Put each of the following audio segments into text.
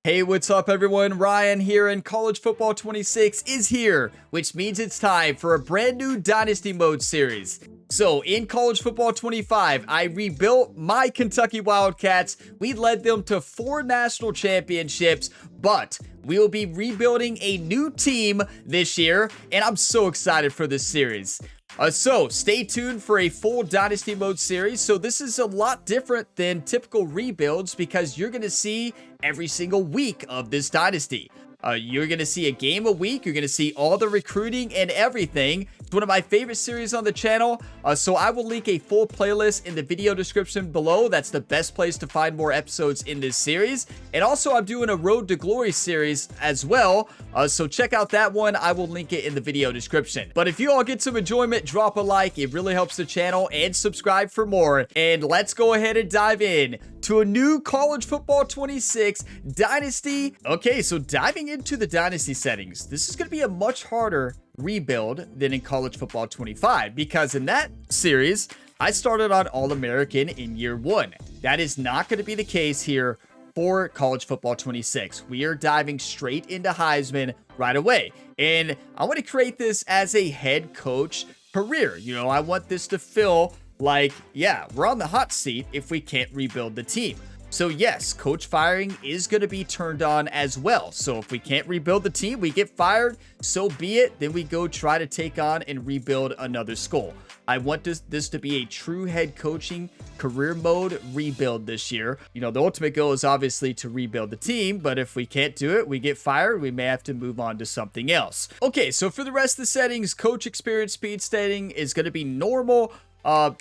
Hey, what's up everyone? Ryan here, and College Football 26 is here, which means it's time for a brand new Dynasty Mode series. So in College Football 25, I rebuilt my Kentucky Wildcats. We led them to 4 national championships, but we will be rebuilding a new team this year, and I'm so excited for this series. So stay tuned for a full Dynasty Mode series. So this is a lot different than typical rebuilds because you're going to see every single week of this Dynasty. You're going to see a game a week. You're going to see all the recruiting and everything. It's one of my favorite series on the channel. So I will link a full playlist in the video description below. That's the best place to find more episodes in this series. And also I'm doing a Road to Glory series as well. So check out that one. I will link it in the video description. But if you all get some enjoyment, drop a like. It really helps the channel, and subscribe for more. And let's go ahead and dive in to a new College Football 26 Dynasty. Okay, so diving into the Dynasty settings, this is going to be a much harder rebuild than in College Football 25 because in that series, I started on All-American in year 1. That is not going to be the case here for College Football 26. We are diving straight into Heisman right away. And I want to create this as a head coach career. You know, I want this to feel like, yeah, we're on the hot seat if we can't rebuild the team. So yes, coach firing is going to be turned on as well. So if we can't rebuild the team, we get fired, so be it. Then we go try to take on and rebuild another school. I want this to be a true head coaching career mode rebuild this year. You know, the ultimate goal is obviously to rebuild the team, but if we can't do it, we get fired, we may have to move on to something else. Okay, so for the rest of the settings, coach experience speed setting is going to be normal.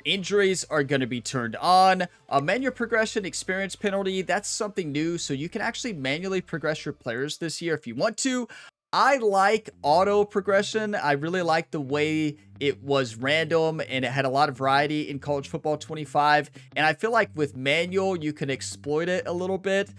Injuries are going to be turned on. Manual progression experience penalty, that's something new. So you can actually manually progress your players this year if you want to. I like auto progression. I really like the way it was random and it had a lot of variety in College Football 25. And I feel like with manual, you can exploit it a little bit.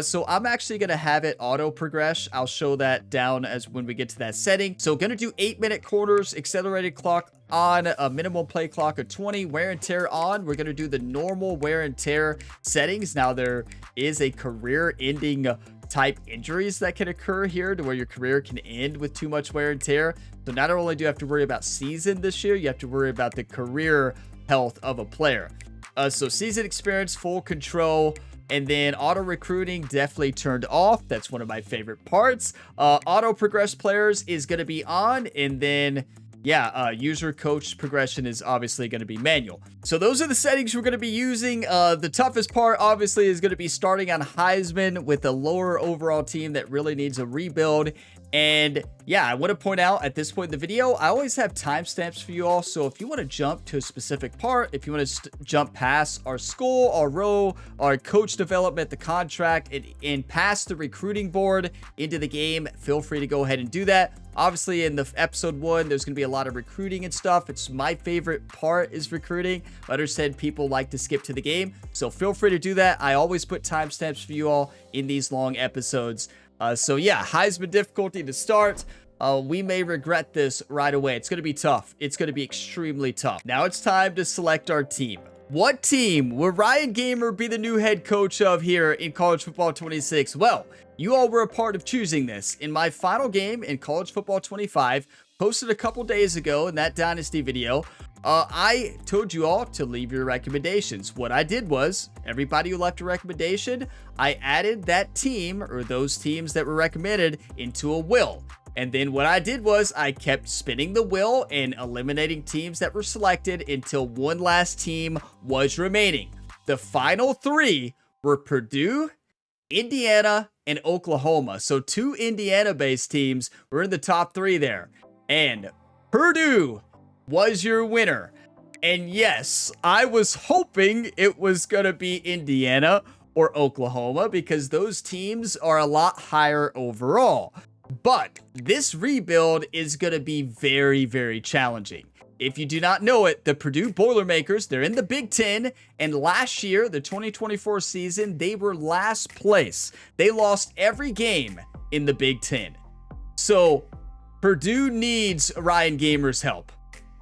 So I'm actually going to have it auto progress. I'll show that down as when we get to that setting. So going to do 8-minute quarters, accelerated clock on, a minimum play clock of 20, wear and tear on. We're going to do the normal wear and tear settings. Now there is a career ending type injuries that can occur here to where your career can end with too much wear and tear. So not only do you have to worry about season this year, you have to worry about the career health of a player. So season experience, full control, and then auto recruiting definitely turned off. That's one of my favorite parts. Auto progress players is going to be on, and then user coach progression is obviously going to be manual. So those are the settings we're going to be using. The toughest part obviously is going to be starting on Heisman with a lower overall team that really needs a rebuild. And yeah, I want to point out at this point in the video, I always have timestamps for you all. So if you want to jump to a specific part, if you want to jump past our school, our row, our coach development, the contract, and past the recruiting board into the game, feel free to go ahead and do that. Obviously, in the episode 1, there's going to be a lot of recruiting and stuff. It's my favorite part is recruiting. I understand people like to skip to the game, so feel free to do that. I always put timestamps for you all in these long episodes. So yeah, Heisman difficulty to start. We may regret this right away. It's going to be tough. It's going to be extremely tough. Now it's time to select our team. What team will Ryan Gamer be the new head coach of here in College Football 26? Well, you all were a part of choosing this. In my final game in College Football 25, posted a couple days ago in that Dynasty video, I told you all to leave your recommendations. What I did was, everybody who left a recommendation, I added that team or those teams that were recommended into a wheel. And then what I did was I kept spinning the wheel and eliminating teams that were selected until one last team was remaining. The final 3 were Purdue, Indiana, and Oklahoma. So 2 Indiana-based teams were in the top 3 there. And Purdue was your winner. And yes, I was hoping it was going to be Indiana or Oklahoma because those teams are a lot higher overall. But this rebuild is going to be very, very challenging. If you do not know it, the Purdue Boilermakers, they're in the Big Ten, and last year, the 2024 season, they were last place. They lost every game in the Big Ten. So Purdue needs Ryan Gamer's help.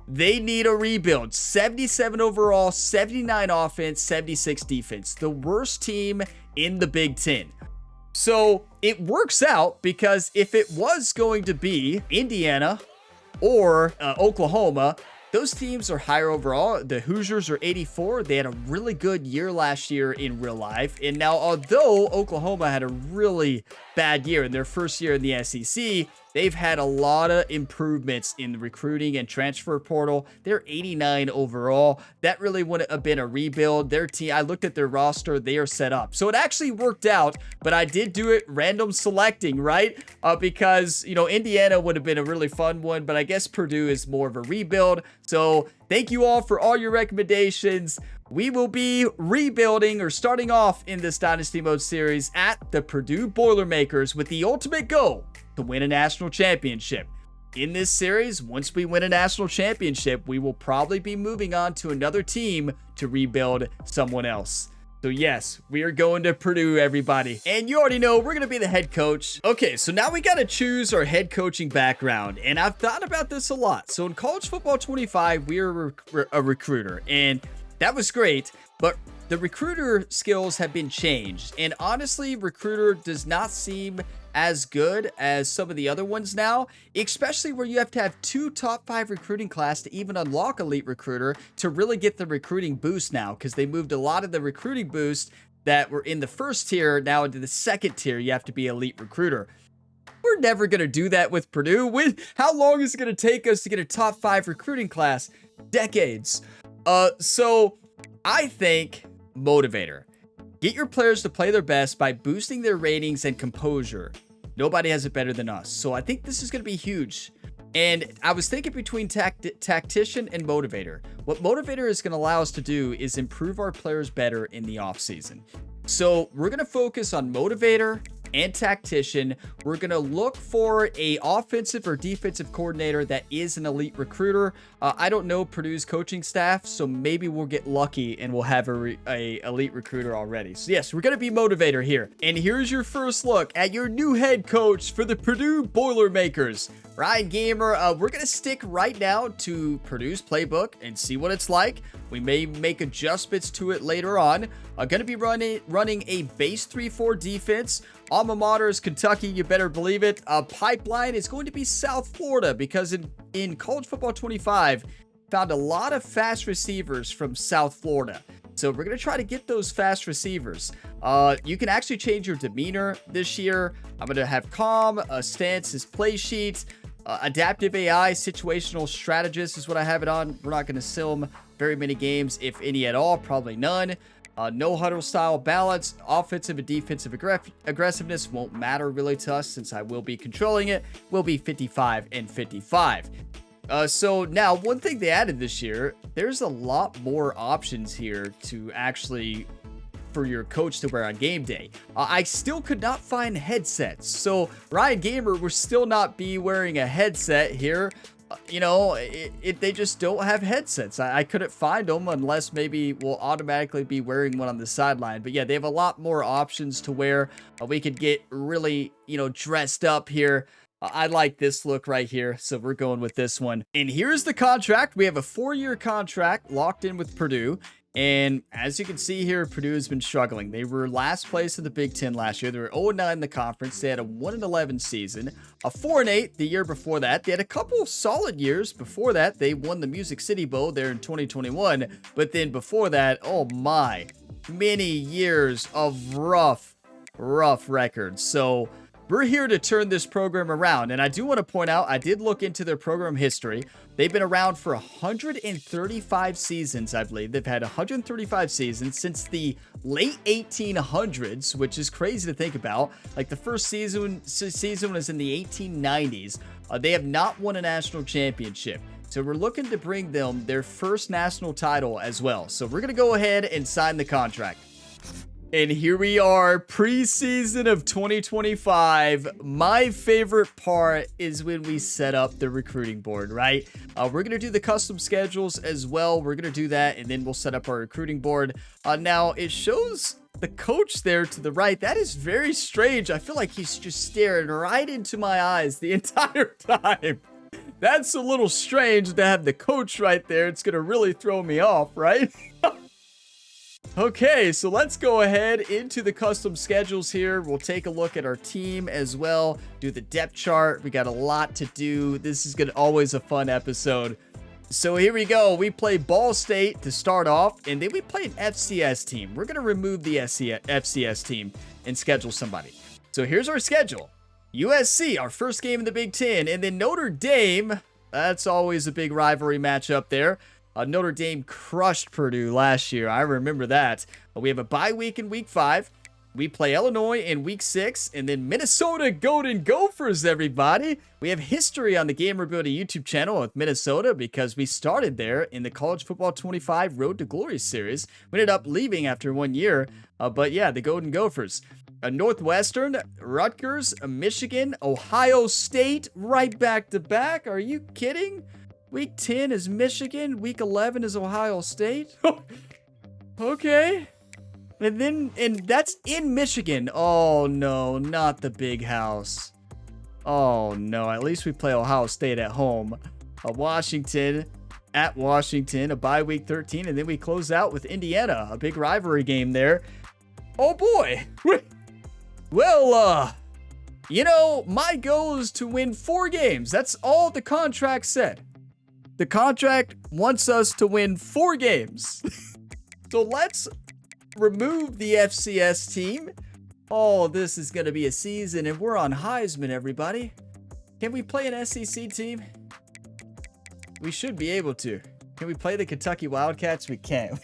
They need a rebuild. 77 overall, 79 offense, 76 defense. The worst team in the Big Ten. So it works out because if it was going to be Indiana or Oklahoma, those teams are higher overall. The Hoosiers are 84. They had a really good year last year in real life. And now, although Oklahoma had a really bad year in their first year in the SEC, they've had a lot of improvements in the recruiting and transfer portal. They're 89 overall. That really wouldn't have been a rebuild. Their team, I looked at their roster, they are set up. So it actually worked out, but I did do it random selecting, right? Because, you know, Indiana would have been a really fun one, but I guess Purdue is more of a rebuild. So thank you all for all your recommendations. We will be rebuilding or starting off in this Dynasty Mode series at the Purdue Boilermakers with the ultimate goal to win a national championship. In this series, once we win a national championship, we will probably be moving on to another team to rebuild someone else. So yes, we are going to Purdue, everybody. And you already know we're going to be the head coach. Okay, so now we got to choose our head coaching background. And I've thought about this a lot. So in College Football 25, we are a recruiter. And that was great. But the recruiter skills have been changed. And honestly, recruiter does not seem as good as some of the other ones now, especially where you have to have 2 top 5 recruiting class to even unlock elite recruiter to really get the recruiting boost now, because they moved a lot of the recruiting boost that were in the first tier now into the second tier. You have to be elite recruiter. We're never going to do that with Purdue. How long is it going to take us to get a top 5 recruiting class? Decades. So I think motivator. Get your players to play their best by boosting their ratings and composure. Nobody has it better than us. So I think this is going to be huge. And I was thinking between tactician and motivator. What motivator is going to allow us to do is improve our players better in the offseason. So we're going to focus on motivator and tactician. We're going to look for a offensive or defensive coordinator that is an elite recruiter. I don't know Purdue's coaching staff, so maybe we'll get lucky and we'll have a elite recruiter already. So yes, we're going to be motivator here. And here's your first look at your new head coach for the Purdue Boilermakers. Ryan Gamer, we're going to stick right now to Purdue's playbook and see what it's like. We may make adjustments to it later on. Going to be running a base 3-4 defense. Alma mater is Kentucky, you better believe it. Pipeline is going to be South Florida because in College Football 25, found a lot of fast receivers from South Florida. So we're going to try to get those fast receivers. You can actually change your demeanor this year. I'm going to have calm, stances, play sheets, adaptive AI, situational strategist is what I have it on. We're not going to sim very many games, if any at all, probably none. No huddle style balance, offensive and defensive aggressiveness won't matter really to us since I will be controlling it. Will be 55 and 55. So now one thing they added this year, there's a lot more options here to actually for your coach to wear on game day. I still could not find headsets. So Ryan Gamer will still not be wearing a headset here. You know, they just don't have headsets. I couldn't find them unless maybe we'll automatically be wearing one on the sideline. But yeah, they have a lot more options to wear. We could get really, you know, dressed up here. I like this look right here, so we're going with this one. And here's the contract. We have a 4-year contract locked in with Purdue. And as you can see here, Purdue has been struggling. They were last place in the Big Ten last year. They were 0-9 in the conference. They had a 1-11 season, a 4-8 the year before that. They had a couple of solid years before that. They won the Music City Bowl there in 2021. But then before that, oh my, many years of rough records. So we're here to turn this program around. And I do want to point out, I did look into their program history. They've been around for 135 seasons, I believe. They've had 135 seasons since the late 1800s, which is crazy to think about. Like the first season was in the 1890s. They have not won a national championship. So we're looking to bring them their first national title as well. So we're going to go ahead and sign the contract. And here we are, preseason of 2025. My favorite part is when we set up the recruiting board, right? We're going to do the custom schedules as well. We're going to do that, and then we'll set up our recruiting board. Now, it shows the coach there to the right. That is very strange. I feel like he's just staring right into my eyes the entire time. That's a little strange to have the coach right there. It's going to really throw me off, right? Okay, so let's go ahead into the custom schedules here. We'll take a look at our team as well, do the depth chart. We got a lot to do. This is always a fun episode. So here we go. We play Ball State to start off, and then we play an FCS team. We're going to remove the FCS team and schedule somebody. So here's our schedule. USC, our first game in the Big Ten, and then Notre Dame. That's always a big rivalry matchup there. Notre Dame crushed Purdue last year. I remember that. We have a bye week in week 5. We play Illinois in week 6, and then Minnesota Golden Gophers, everybody. We have history on the Gamer Ability YouTube channel with Minnesota because we started there in the College Football 25 Road to Glory series. We ended up leaving after 1 year, but yeah, the Golden Gophers. Northwestern, Rutgers, Michigan, Ohio State, right back to back. Are you kidding? Week 10 is Michigan. Week 11 is Ohio State. Okay. And that's in Michigan. Oh, no, not the big house. Oh, no. At least we play Ohio State at home. Washington at Washington, a bye week 13. And then we close out with Indiana, a big rivalry game there. Oh, boy. Well, you know, my goal is to win 4 games. That's all the contract said. The contract wants us to win 4 games. So let's remove the FCS team. Oh, this is going to be a season, and we're on Heisman, everybody. Can we play an SEC team? We should be able to. Can we play the Kentucky Wildcats? We can't.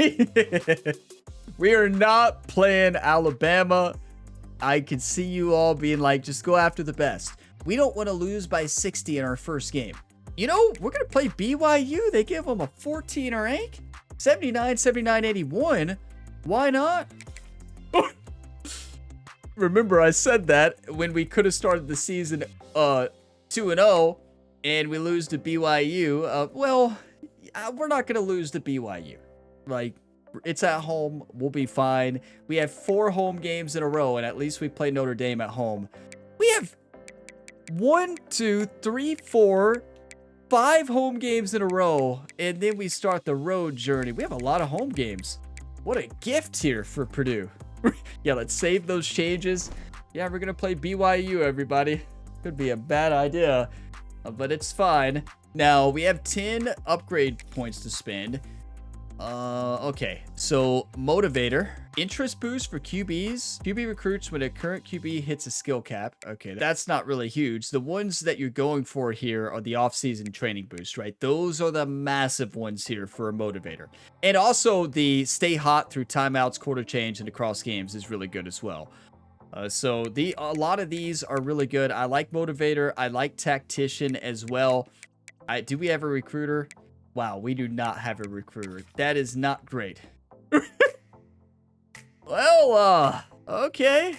We are not playing Alabama. I can see you all being like, just go after the best. We don't want to lose by 60 in our first game. You know, we're going to play BYU. They give them a 14 rank. 79, 79, 81. Why not? Remember, I said that when we could have started the season 2-0 and we lose to BYU. Well, we're not going to lose to BYU. Like, it's at home. We'll be fine. We have 4 home games in a row, and at least we play Notre Dame at home. We have 1, 2, 3, 4, 5 home games in a row, and then we start the road journey. We have a lot of home games. What a gift here for Purdue. Yeah, let's save those changes. Yeah, we're going to play BYU, everybody. Could be a bad idea, but it's fine. Now, we have 10 upgrade points to spend. Okay, so motivator, interest boost for QBs. QB recruits when a current QB hits a skill cap. Okay, that's not really huge. The ones that you're going for here are the off-season training boost, right? Those are the massive ones here for a motivator. And also the stay hot through timeouts, quarter change, and across games is really good as well. So a lot of these are really good. I like motivator. I like tactician as well. Do we have a recruiter? Wow, we do not have a recruiter. That is not great. Well, okay.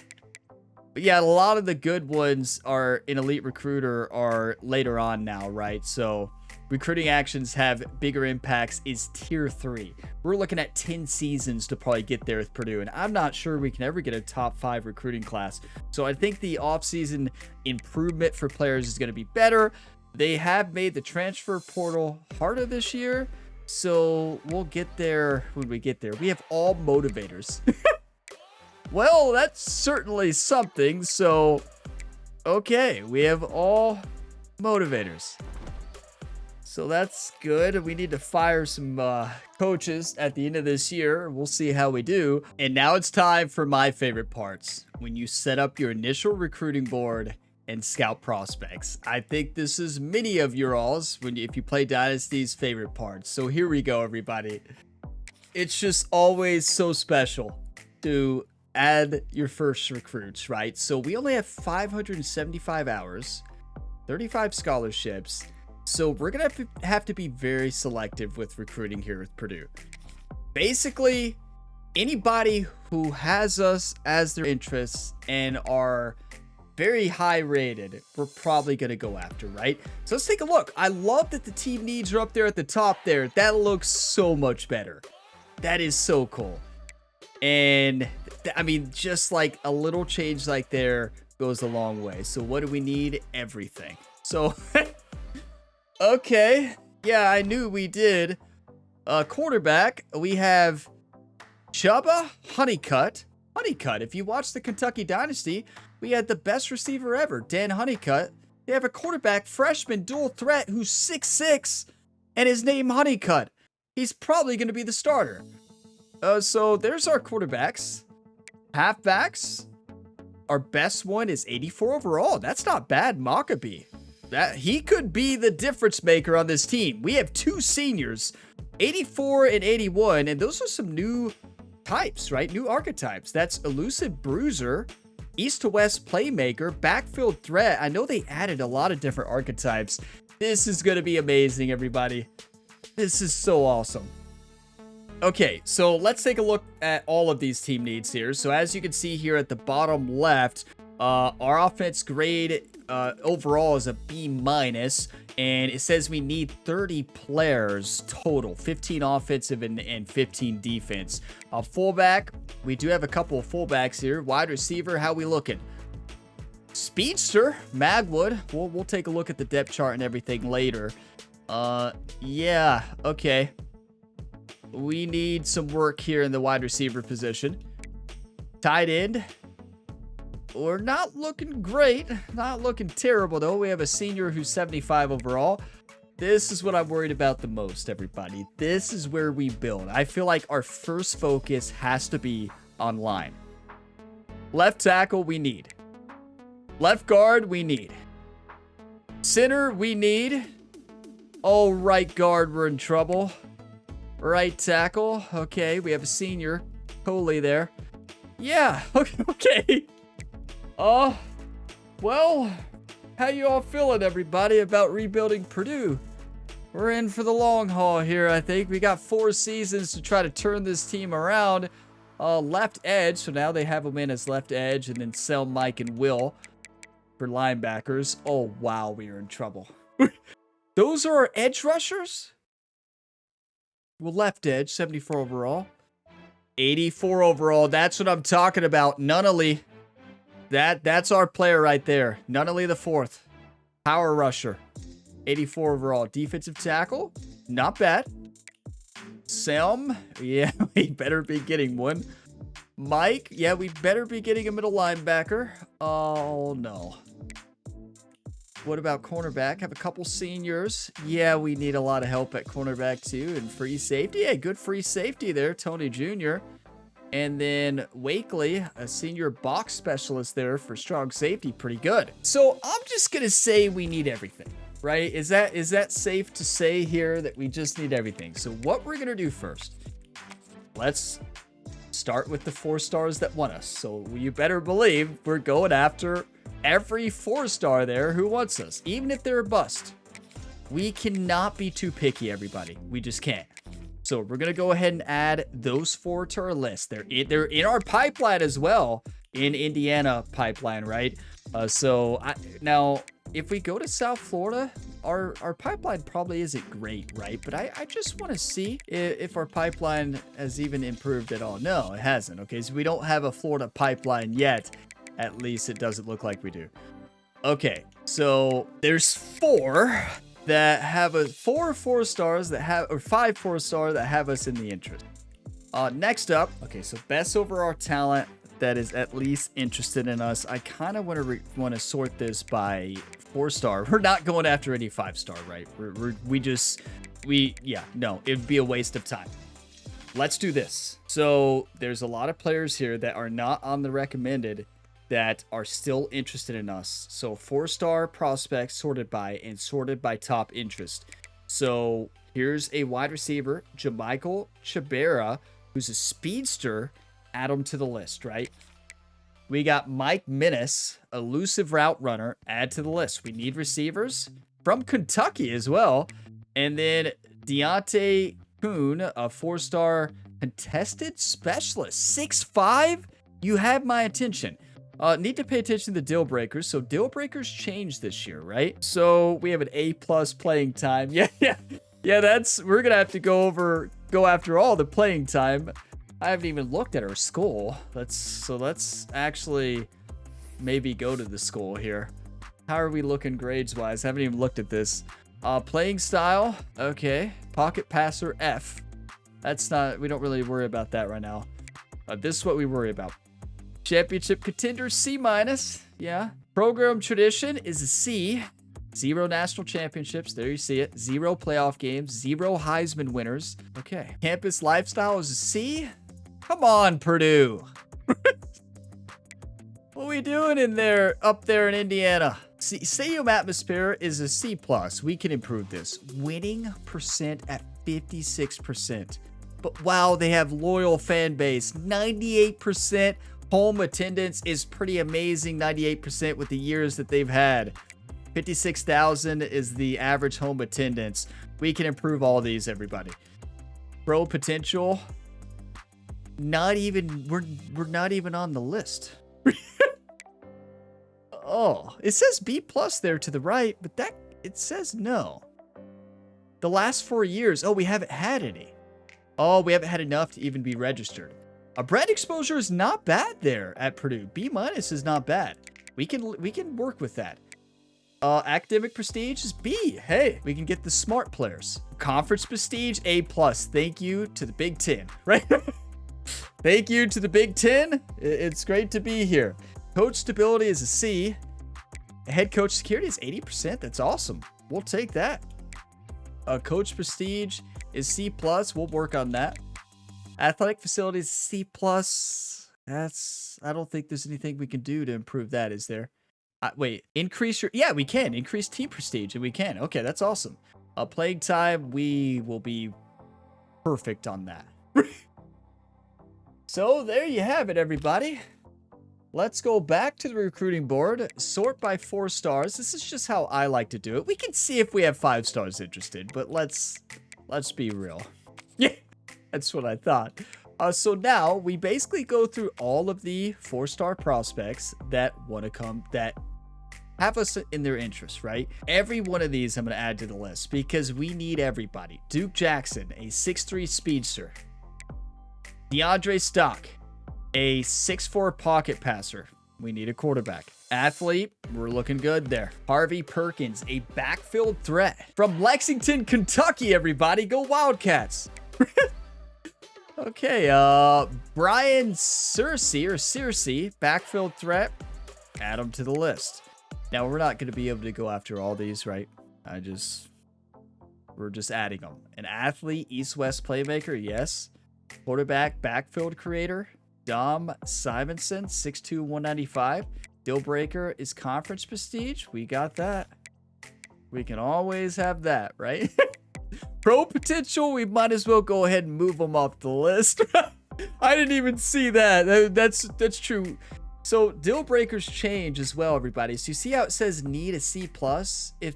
But yeah, a lot of the good ones are in Elite Recruiter are later on now, right? So recruiting actions have bigger impacts is tier 3. We're looking at 10 seasons to probably get there with Purdue, and I'm not sure we can ever get a top 5 recruiting class. So I think the offseason improvement for players is going to be better. They have made the transfer portal harder this year, so we'll get there when we get there. We have all motivators. Well, that's certainly something. So, okay, we have all motivators. So that's good. We need to fire some coaches at the end of this year. We'll see how we do. And now it's time for my favorite parts. When you set up your initial recruiting board and scout prospects. I think this is many of your alls if you play Dynasty's favorite parts. So here we go, everybody. It's just always so special to add your first recruits, right? So we only have 575 hours, 35 scholarships. So we're going to have to be very selective with recruiting here with Purdue. Basically, anybody who has us as their interests and are very high rated, we're probably going to go after, right? So let's take a look. I love that the team needs are up there at the top there. That looks so much better. That is so cool. And I mean, just like a little change like there goes a long way. So what do we need? Everything. So, okay. Yeah, I knew we did. Quarterback, we have Chubba Honeycutt. Honeycutt, if you watch the Kentucky Dynasty, we had the best receiver ever, Dan Honeycutt. They have a quarterback, freshman, dual threat, who's 6'6", and his name Honeycutt. He's probably going to be the starter. So there's our quarterbacks. Halfbacks. Our best one is 84 overall. That's not bad, Maccabee. He could be the difference maker on this team. We have 2 seniors, 84 and 81, and those are some new types, right? New archetypes. That's elusive bruiser, east to west playmaker, backfield threat. I know they added a lot of different archetypes. This is going to be amazing, everybody. This is so awesome. Okay, so let's take a look at all of these team needs here. So as you can see here at the bottom left, our offense grade overall is a B-, and it says we need 30 players total, 15 offensive and 15 defense. Fullback, we do have a couple of fullbacks here. Wide receiver, how we looking? Speedster, Magwood. We'll take a look at the depth chart and everything later. Yeah, okay. We need some work here in the wide receiver position. Tight end. We're not looking great. Not looking terrible, though. We have a senior who's 75 overall. This is what I'm worried about the most, everybody. This is where we build. I feel like our first focus has to be on line. Left tackle, we need. Left guard, we need. Center, we need. Oh, right guard, we're in trouble. Right tackle. Okay, we have a senior. Coley there. Yeah, okay. Well, how you all feeling, everybody, about rebuilding Purdue? We're in for the long haul here, I think. We got 4 seasons to try to turn this team around. Left edge, so now they have them in as left edge, and then Sel, Mike, and Will for linebackers. Oh, wow, we are in trouble. Those are our edge rushers? Well, left edge, 74 overall. 84 overall. That's what I'm talking about. Nunnally. That's our player right there. Nunnally the 4th. Power rusher. 84 overall. Defensive tackle. Not bad. Selm. Yeah, we better be getting one. Mike. Yeah, we better be getting a middle linebacker. Oh, no. What about cornerback? Have a couple seniors. Yeah, we need a lot of help at cornerback too. And free safety. Yeah, good free safety there. Tony Jr. And then Wakely, a senior box specialist there for strong safety. Pretty good. So I'm just going to say we need everything, right? Is that safe to say here that we just need everything? So what we're going to do first, let's start with the 4 stars that want us. So you better believe we're going after every 4-star there who wants us, even if they're a bust. We cannot be too picky, everybody. We just can't. So we're going to go ahead and add those 4 to our list. They're in our pipeline as well, in Indiana pipeline, right? Now, if we go to South Florida, our pipeline probably isn't great, right? But I just want to see if our pipeline has even improved at all. No, it hasn't. Okay, so we don't have a Florida pipeline yet. At least it doesn't look like we do. Okay, so there's 4 that have 4 4-stars that have, or 5 4-star that have us in the interest. Next up, okay, so best overall talent that is at least interested in us. I kind of want to sort this by 4-star. We're not going after any 5-star, right? No, it'd be a waste of time. Let's do this. So there's a lot of players here that are not on the recommended that are still interested in us. So 4-star prospects sorted by top interest. So here's a wide receiver, Jamichael Chabera, who's a speedster. Add him to the list, right? We got Mike Minnis, elusive route runner. Add to the list. We need receivers from Kentucky as well. And then Deontay Kuhn, a 4-star contested specialist, 6'5". You have my attention. Need to pay attention to the deal breakers. So deal breakers changed this year, right? So we have an A+ playing time. Yeah. We're gonna have to go after all the playing time. I haven't even looked at our school. Let's actually maybe go to the school here. How are we looking grades wise? Haven't even looked at this. Playing style. Okay. Pocket passer F. We don't really worry about that right now. This is what we worry about. Championship contender, C-. Yeah. Program tradition is a C. 0 national championships. There you see it. 0 playoff games. 0 Heisman winners. Okay. Campus lifestyle is a C. Come on, Purdue. What are we doing in there, up there in Indiana? Stadium atmosphere is a C+. We can improve this. Winning percent at 56%. But wow, they have loyal fan base. 98% home attendance is pretty amazing. 98% with the years that they've had. 56,000 is the average home attendance. We can improve all these, everybody. Pro potential. We're not even on the list. Oh, it says B+ there to the right, but it says no. The last 4 years, oh, we haven't had any. Oh, we haven't had enough to even be registered. A brand exposure is not bad there at Purdue. B- is not bad. We can work with that. Academic prestige is B. Hey, we can get the smart players. Conference prestige, A+. Thank you to the Big Ten, right? Thank you to the Big Ten. It's great to be here. Coach stability is a C. Head coach security is 80%. That's awesome. We'll take that. Coach prestige is C+. We'll work on that. Athletic facilities C+. I don't think there's anything we can do to improve that, is there? Wait, yeah, we can increase team prestige, and we can. Okay, that's awesome. Playing time, we will be perfect on that. So there you have it, everybody. Let's go back to the recruiting board. Sort by 4 stars. This is just how I like to do it. We can see if we have 5 stars interested, but let's be real. Yeah, that's what I thought. So now we basically go through all of the 4-star prospects that want to come, that have us in their interest, right? Every one of these I'm going to add to the list because we need everybody. Duke Jackson, a 6'3" speedster. DeAndre Stock, a 6'4" pocket passer. We need a quarterback. Athlete, we're looking good there. Harvey Perkins, a backfield threat. From Lexington, Kentucky, everybody. Go Wildcats. Okay, Brian Searcy, backfield threat. Add him to the list. Now, we're not going to be able to go after all these, right? We're just adding them. An athlete, East-West playmaker, yes. Quarterback, backfield creator. Dom Simonson, 6'2", 195. Deal breaker is conference prestige. We got that. We can always have that, right? Pro potential, we might as well go ahead and move them off the list. I didn't even see that. That's true. So deal breakers change as well, everybody. So you see how it says need a C+? If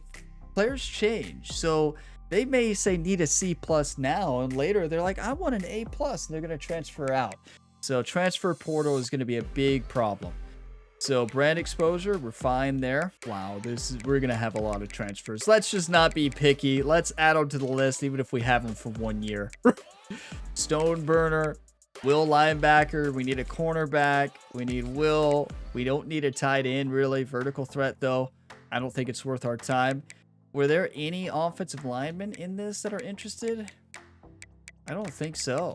players change, so they may say need a C+ now, and later they're like, I want an A+, and they're going to transfer out. So transfer portal is going to be a big problem. So brand exposure, we're fine there. Wow, we're going to have a lot of transfers. Let's just not be picky. Let's add them to the list, even if we have them for 1 year. Stone burner, Will linebacker. We need a cornerback. We need Will. We don't need a tight end, really. Vertical threat, though. I don't think it's worth our time. Were there any offensive linemen in this that are interested? I don't think so.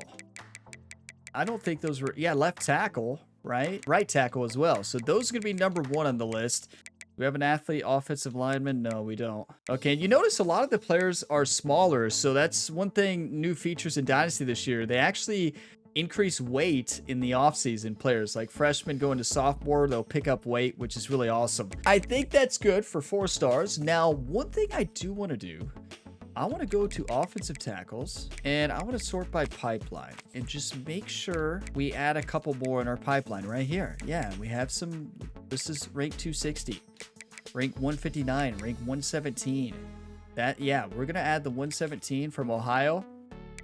I don't think those were... Yeah, left tackle, right? Right tackle as well. So those are going to be number 1 on the list. Do we have an athlete offensive lineman? No, we don't. Okay, and you notice a lot of the players are smaller. So that's one thing, new features in Dynasty this year. They actually increase weight in the offseason. Players like freshmen going to sophomore, they'll pick up weight, which is really awesome. I think that's good for 4 stars. Now, one thing I do want to do, I want to go to offensive tackles and I want to sort by pipeline and just make sure we add a couple more in our pipeline right here. Yeah, we have some. This is rank 260, rank 159, rank 117. Yeah, we're going to add the 117 from Ohio.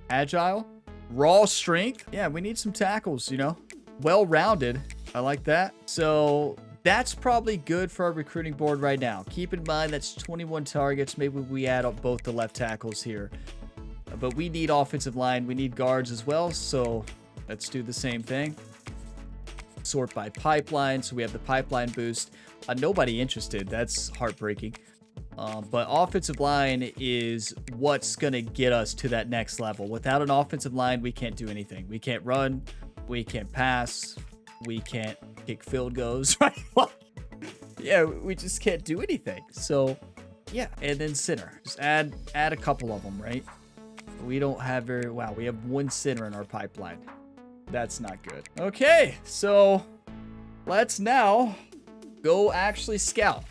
Agile, raw strength. Yeah, we need some tackles, you know, well-rounded. I like that. So that's probably good for our recruiting board right now. Keep in mind that's 21 targets. Maybe we add up both the left tackles here. But we need offensive line. We need guards as well. So let's do the same thing. Sort by pipeline. So we have the pipeline boost. Nobody interested. That's heartbreaking. But offensive line is what's going to get us to that next level. Without an offensive line, we can't do anything. We can't run. We can't pass. We can't kick field goals, right? Yeah, we just can't do anything. So, yeah. And then center. Just add a couple of them, right? We don't have very... Wow, we have one center in our pipeline. That's not good. Okay, so let's now go actually scout.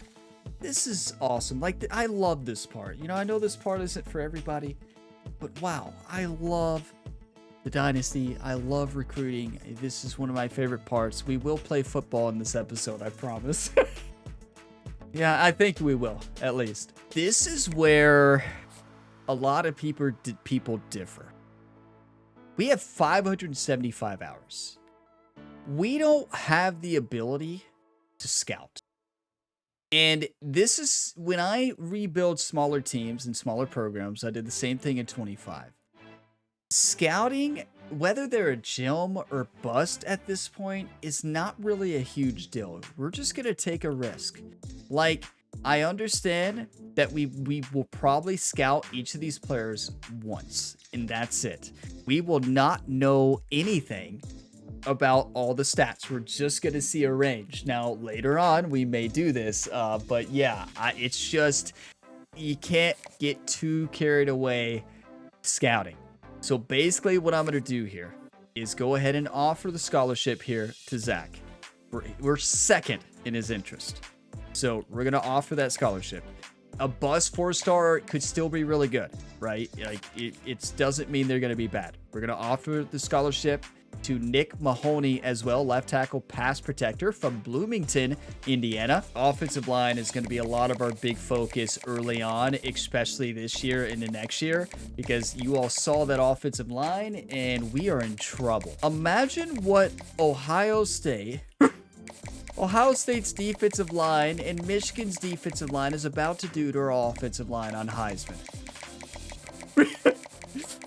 This is awesome. Like, I love this part. You know, I know this part isn't for everybody, but wow, I love the Dynasty. I love recruiting. This is one of my favorite parts. We will play football in this episode, I promise. Yeah, I think we will, at least. This is where a lot of people differ. We have 575 hours. We don't have the ability to scout. And this is when I rebuild smaller teams and smaller programs. I did the same thing in 25. Scouting, whether they're a gem or bust at this point, is not really a huge deal. We're just going to take a risk. Like, I understand that we will probably scout each of these players once, and that's it. We will not know anything about all the stats. We're just going to see a range. Now, later on, we may do this, but yeah, it's just, you can't get too carried away scouting. So basically what I'm going to do here is go ahead and offer the scholarship here to Zach. We're second in his interest. So we're going to offer that scholarship. A bust 4-star could still be really good, right? Like it doesn't mean they're going to be bad. We're going to offer the scholarship to Nick Mahoney as well, left tackle pass protector from Bloomington, Indiana. Offensive line is going to be a lot of our big focus early on, especially this year and the next year, because you all saw that offensive line and we are in trouble. Imagine what Ohio State's defensive line and Michigan's defensive line is about to do to our offensive line on Heisman.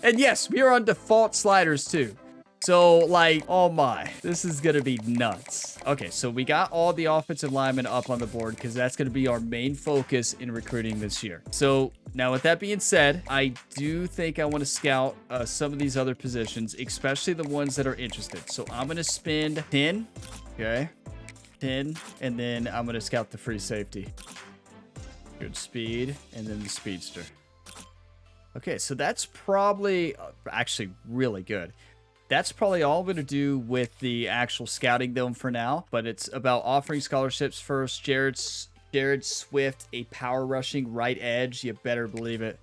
And yes, we are on default sliders too. So, like, oh my, this is going to be nuts. Okay, so we got all the offensive linemen up on the board because that's going to be our main focus in recruiting this year. So, now with that being said, I do think I want to scout some of these other positions, especially the ones that are interested. So, I'm going to spend 10, okay, 10, and then I'm going to scout the free safety. Good speed, and then the speedster. Okay, so that's probably actually really good. That's probably all I'm going to do with the actual scouting dome for now, but it's about offering scholarships first. Jared Swift, a power rushing right edge. You better believe it.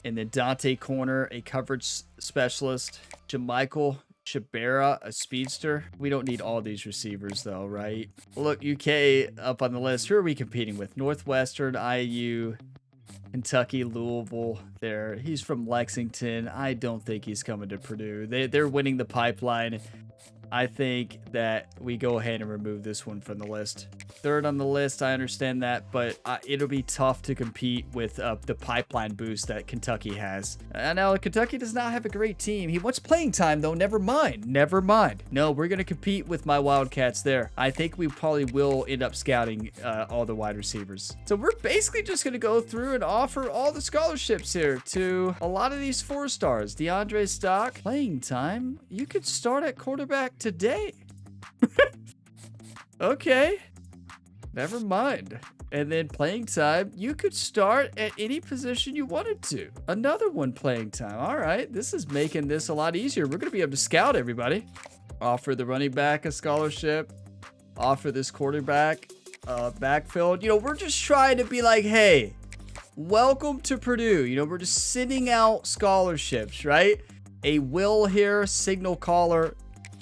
And then Dante Corner, a coverage specialist. Jamichael Chabera, a speedster. We don't need all these receivers though, right? Look, UK up on the list. Who are we competing with? Northwestern, IU, Kentucky, Louisville there. He's from Lexington. I don't think he's coming to Purdue. They're winning the pipeline. I think that we go ahead and remove this one from the list. Third on the list, I understand that, but it'll be tough to compete with the pipeline boost that Kentucky has. Now, Kentucky does not have a great team. He wants playing time, though. Never mind. Never mind. No, we're going to compete with my Wildcats there. I think we probably will end up scouting all the wide receivers. So we're basically just going to go through and offer all the scholarships here to a lot of these 4-stars. DeAndre Stock, playing time. You could start at quarterback today. Okay. Never mind. And then playing time, you could start at any position you wanted to. Another one playing time. All right. This is making this a lot easier. We're going to be able to scout everybody. Offer the running back a scholarship. Offer this quarterback backfield. You know, we're just trying to be like, hey, welcome to Purdue. You know, we're just sending out scholarships, right? A will here, signal caller,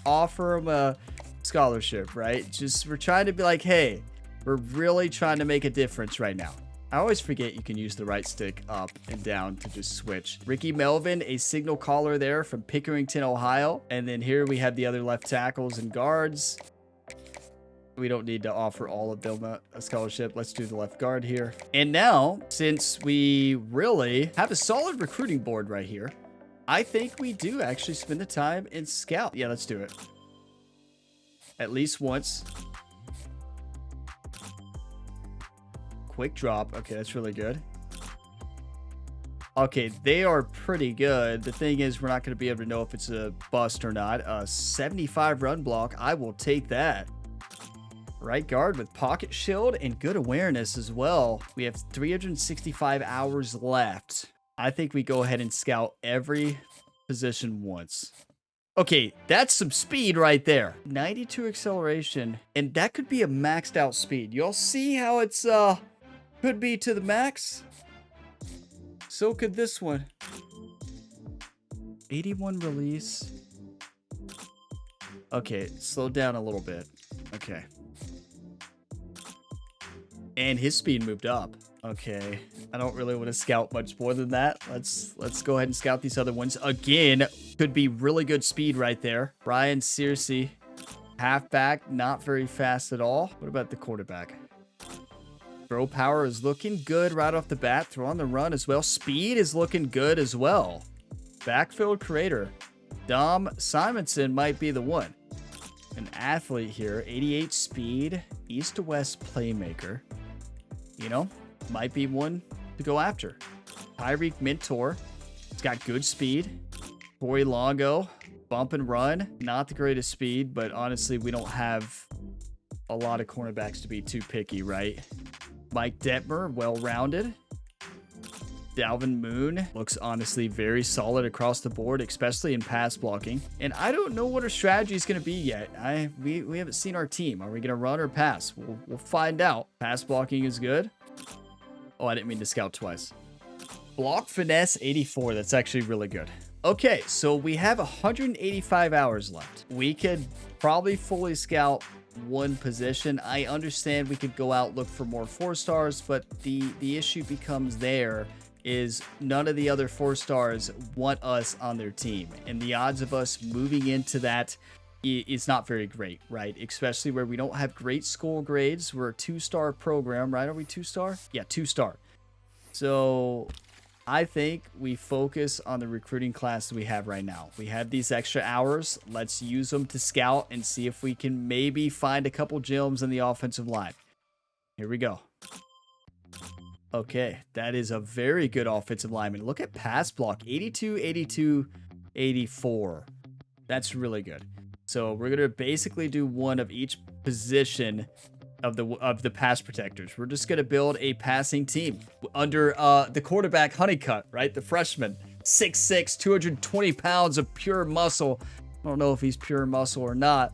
offer him a scholarship, right? Just, we're trying to be like, hey, we're really trying to make a difference right now. I always forget you can use the right stick up and down to just switch. Ricky Melvin, a signal caller there from Pickerington, Ohio. And then here we have the other left tackles and guards. We don't need to offer all of them a scholarship. Let's do the left guard here. And now, since we really have a solid recruiting board right here, I think we do actually spend the time and scout. Yeah, let's do it. At least once. Quick drop. Okay, that's really good. Okay, they are pretty good. The thing is, we're not going to be able to know if it's a bust or not. 75 run block. I will take that. Right guard with pocket shield and good awareness as well. We have 365 hours left. I think we go ahead and scout every position once. Okay, that's some speed right there. 92 acceleration, and that could be a maxed out speed. Y'all see how it's could be to the max? So could this one. 81 release. Okay, slow down a little bit. Okay. And his speed moved up. Okay. I don't really want to scout much more than that. Let's go ahead and scout these other ones. Again, could be really good speed right there. Brian Searcy, halfback, not very fast at all. What about the quarterback? Throw power is looking good right off the bat. Throw on the run as well. Speed is looking good as well. Backfield creator. Dom Simonson might be the one. An athlete here. 88 speed. East to west playmaker. You know, might be one to go after. Tyreek Mentor. It's got good speed. Corey Longo. Bump and run. Not the greatest speed, but honestly, we don't have a lot of cornerbacks to be too picky, right? Mike Detmer, well-rounded. Dalvin Moon looks honestly very solid across the board, especially in pass blocking. And I don't know what our strategy is going to be yet. We haven't seen our team. Are we going to run or pass? We'll find out. Pass blocking is good. Oh, I didn't mean to scout twice. Block finesse 84. That's actually really good. Okay, so we have 185 hours left. We could probably fully scout one position. I understand we could go out, look for more 4-stars, but the issue becomes there is none of the other 4-stars want us on their team. And the odds of us moving into that is not very great, right? Especially where we don't have great school grades. We're a 2-star program, right? Are we 2-star? Yeah, 2-star. So I think we focus on the recruiting class that we have right now. We have these extra hours. Let's use them to scout and see if we can maybe find a couple gems in the offensive line. Here we go. Okay, that is a very good offensive lineman. Look at pass block, 82, 82, 84. That's really good. So we're going to basically do one of each position of the pass protectors. We're just going to build a passing team under the quarterback Honeycutt, right? The freshman, 6'6", 220 pounds of pure muscle. I don't know if he's pure muscle or not.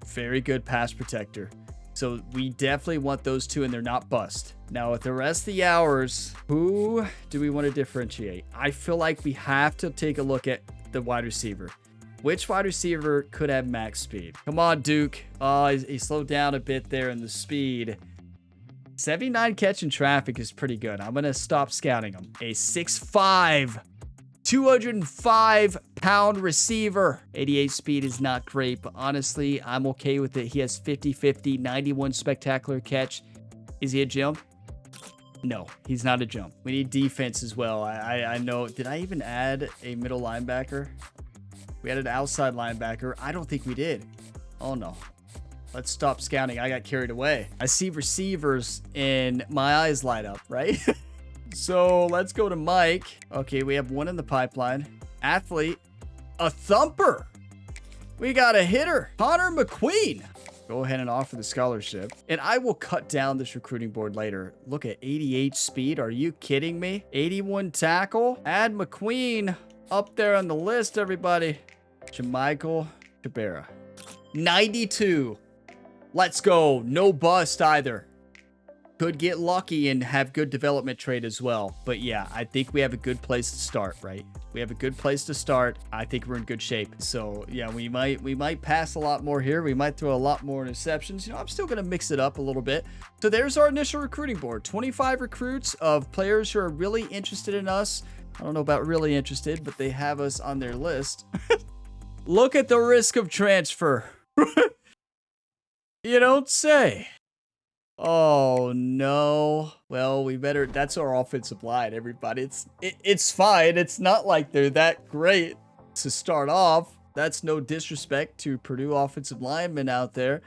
Very good pass protector. So we definitely want those two, and they're not bust. Now, with the rest of the hours, who do we want to differentiate? I feel like we have to take a look at the wide receiver. Which wide receiver could have max speed? Come on, Duke. Oh, he slowed down a bit there in the speed. 79 catch in traffic is pretty good. I'm going to stop scouting him. A 6'5", 205-pound receiver. 88 speed is not great, but honestly, I'm okay with it. He has 50-50, 91 spectacular catch. Is he a jump? No, he's not a jump. We need defense as well. I know. Did I even add a middle linebacker? We had an outside linebacker. I don't think we did. Oh, no. Let's stop scouting. I got carried away. I see receivers and my eyes light up, right? So let's go to Mike. Okay, we have one in the pipeline. Athlete. A thumper. We got a hitter. Connor McQueen. Go ahead and offer the scholarship. And I will cut down this recruiting board later. Look at 88 speed. Are you kidding me? 81 tackle. Add McQueen up there on the list, everybody. Jamichael Cabrera. 92. Let's go. No bust either. Could get lucky and have good development trade as well. But yeah, I think we have a good place to start, right? We have a good place to start. I think we're in good shape. So yeah, we might pass a lot more here. We might throw a lot more interceptions. You know, I'm still going to mix it up a little bit. So there's our initial recruiting board. 25 recruits of players who are really interested in us. I don't know about really interested, but they have us on their list. Look at the risk of transfer. You don't say. Oh, no. Well, we better... That's our offensive line, everybody. It's fine. It's not like they're that great to start off. That's no disrespect to Purdue offensive linemen out there.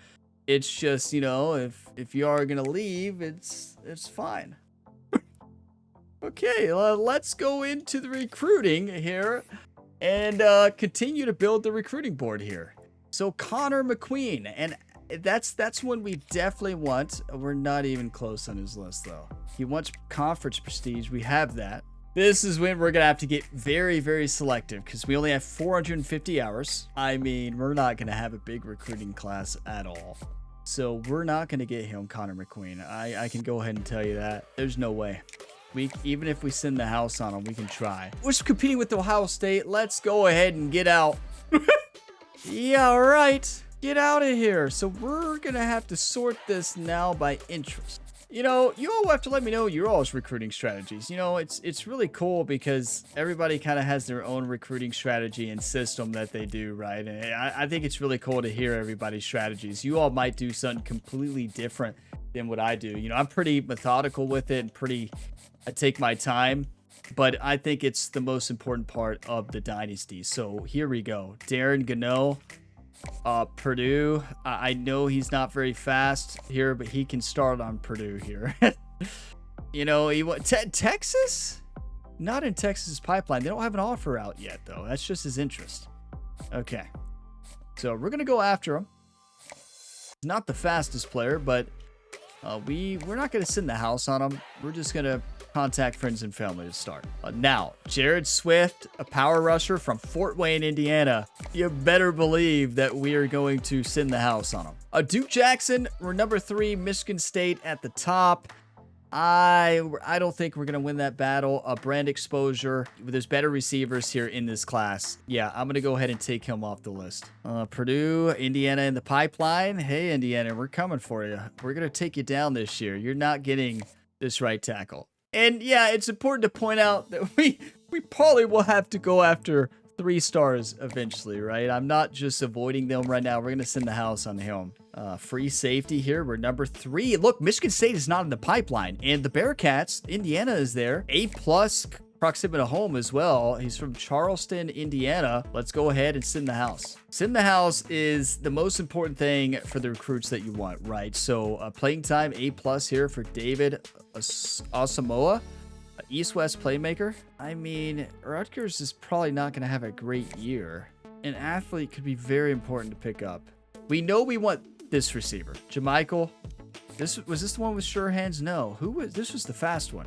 It's just, you know, if you are going to leave, it's fine. Okay, let's go into the recruiting here and continue to build the recruiting board here. So Connor McQueen, and that's one we definitely want. We're not even close on his list though. He wants conference prestige. We have that. This is when we're gonna have to get very, very selective because we only have 450 hours. I mean, we're not gonna have a big recruiting class at all. So we're not gonna get him, Connor McQueen. I can go ahead and tell you that. There's no way. Even if we send the house on him, we can try. We're competing with Ohio State. Let's go ahead and get out. Yeah, all right. Get out of here. So we're going to have to sort this now by interest. You know, you all have to let me know your all's recruiting strategies. You know, it's really cool because everybody kind of has their own recruiting strategy and system that they do, right? And I think it's really cool to hear everybody's strategies. You all might do something completely different than what I do. You know, I'm pretty methodical with it and I take my time, but I think it's the most important part of the dynasty. So here we go. Darren Gano, Purdue. I know he's not very fast here, but he can start on Purdue here. You know, Texas? Not in Texas pipeline. They don't have an offer out yet, though. That's just his interest. Okay. So we're going to go after him. Not the fastest player, but we're not going to send the house on him. We're just going to contact friends and family to start. Now, Jared Swift, a power rusher from Fort Wayne, Indiana. You better believe that we are going to send the house on him. Duke Jackson, we're number 3, Michigan State at the top. I don't think we're going to win that battle. Brand exposure. There's better receivers here in this class. Yeah, I'm going to go ahead and take him off the list. Purdue, Indiana in the pipeline. Hey, Indiana, we're coming for you. We're going to take you down this year. You're not getting this right tackle. And yeah, it's important to point out that we probably will have to go after 3 stars eventually, right? I'm not just avoiding them right now. We're going to send the house on him. Free safety here. We're number 3. Look, Michigan State is not in the pipeline. And the Bearcats, Indiana is there. A+ proximity to home as well. He's from Charleston, Indiana. Let's go ahead and send the house. Send the house is the most important thing for the recruits that you want, right? So playing time A+ here for David Asamoah, East-West playmaker. I mean, Rutgers is probably not going to have a great year. An athlete could be very important to pick up. We know we want this receiver, Jamichael. Was this the one with sure hands? No. This was the fast one.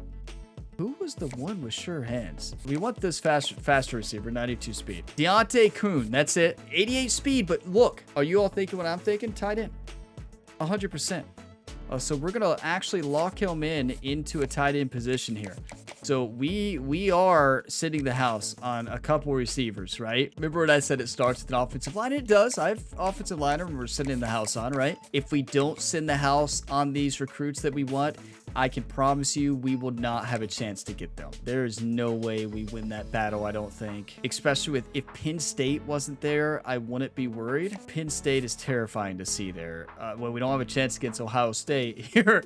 Who was the one with sure hands? We want this faster receiver, 92 speed. Deontay Kuhn, that's it. 88 speed, but look, are you all thinking what I'm thinking? Tight end. 100%. So we're going to actually lock him into a tight end position here. So we are sitting the house on a couple receivers, right? Remember what I said, it starts with an offensive line? It does. I have offensive liner we're sending the house on, right? If we don't send the house on these recruits that we want, I can promise you we will not have a chance to get them. There is no way we win that battle, I don't think. Especially with, if Penn State wasn't there, I wouldn't be worried. Penn State is terrifying to see there. Well, we don't have a chance against Ohio State here.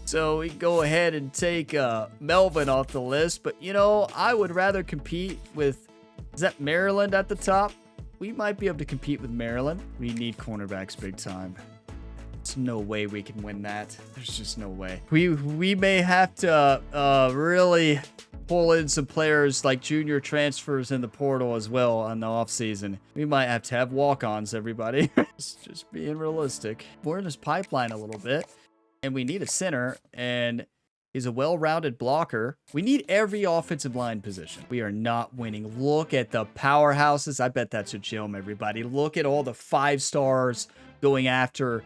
So we go ahead and take Melvin off the list. But, you know, I would rather compete with, is that Maryland at the top? We might be able to compete with Maryland. We need cornerbacks big time. There's no way we can win that. There's just no way. We may have to really pull in some players like junior transfers in the portal as well on the offseason. We might have to have walk-ons, everybody. Just being realistic. We're in this pipeline a little bit, and we need a center, and he's a well-rounded blocker. We need every offensive line position. We are not winning. Look at the powerhouses. I bet that's a gem, everybody. Look at all the 5 stars going after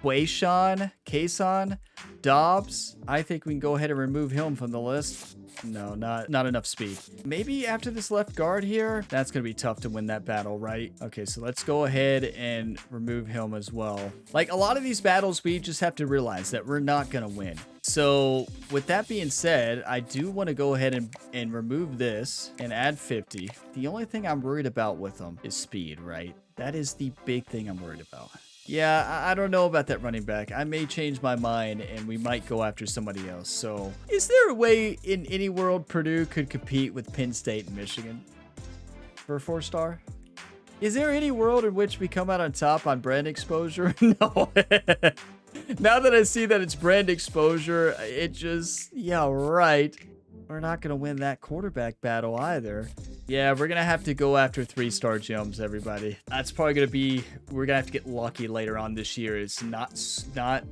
Kason, Dobbs. I think we can go ahead and remove him from the list. No, not enough speed. Maybe after this left guard here, that's going to be tough to win that battle, right? Okay, so let's go ahead and remove him as well. Like, a lot of these battles, we just have to realize that we're not going to win. So with that being said, I do want to go ahead and remove this and add 50. The only thing I'm worried about with them is speed, right? That is the big thing I'm worried about. Yeah, I don't know about that running back. I may change my mind and we might go after somebody else. So, is there a way in any world Purdue could compete with Penn State and Michigan for a 4-star? Is there any world in which we come out on top on brand exposure? No. Now that I see that it's brand exposure, it just, yeah, right. we're not going to win that quarterback battle either. Yeah, we're going to have to go after 3-star gems, everybody. That's probably going to be, we're going to have to get lucky later on this year. It's not scout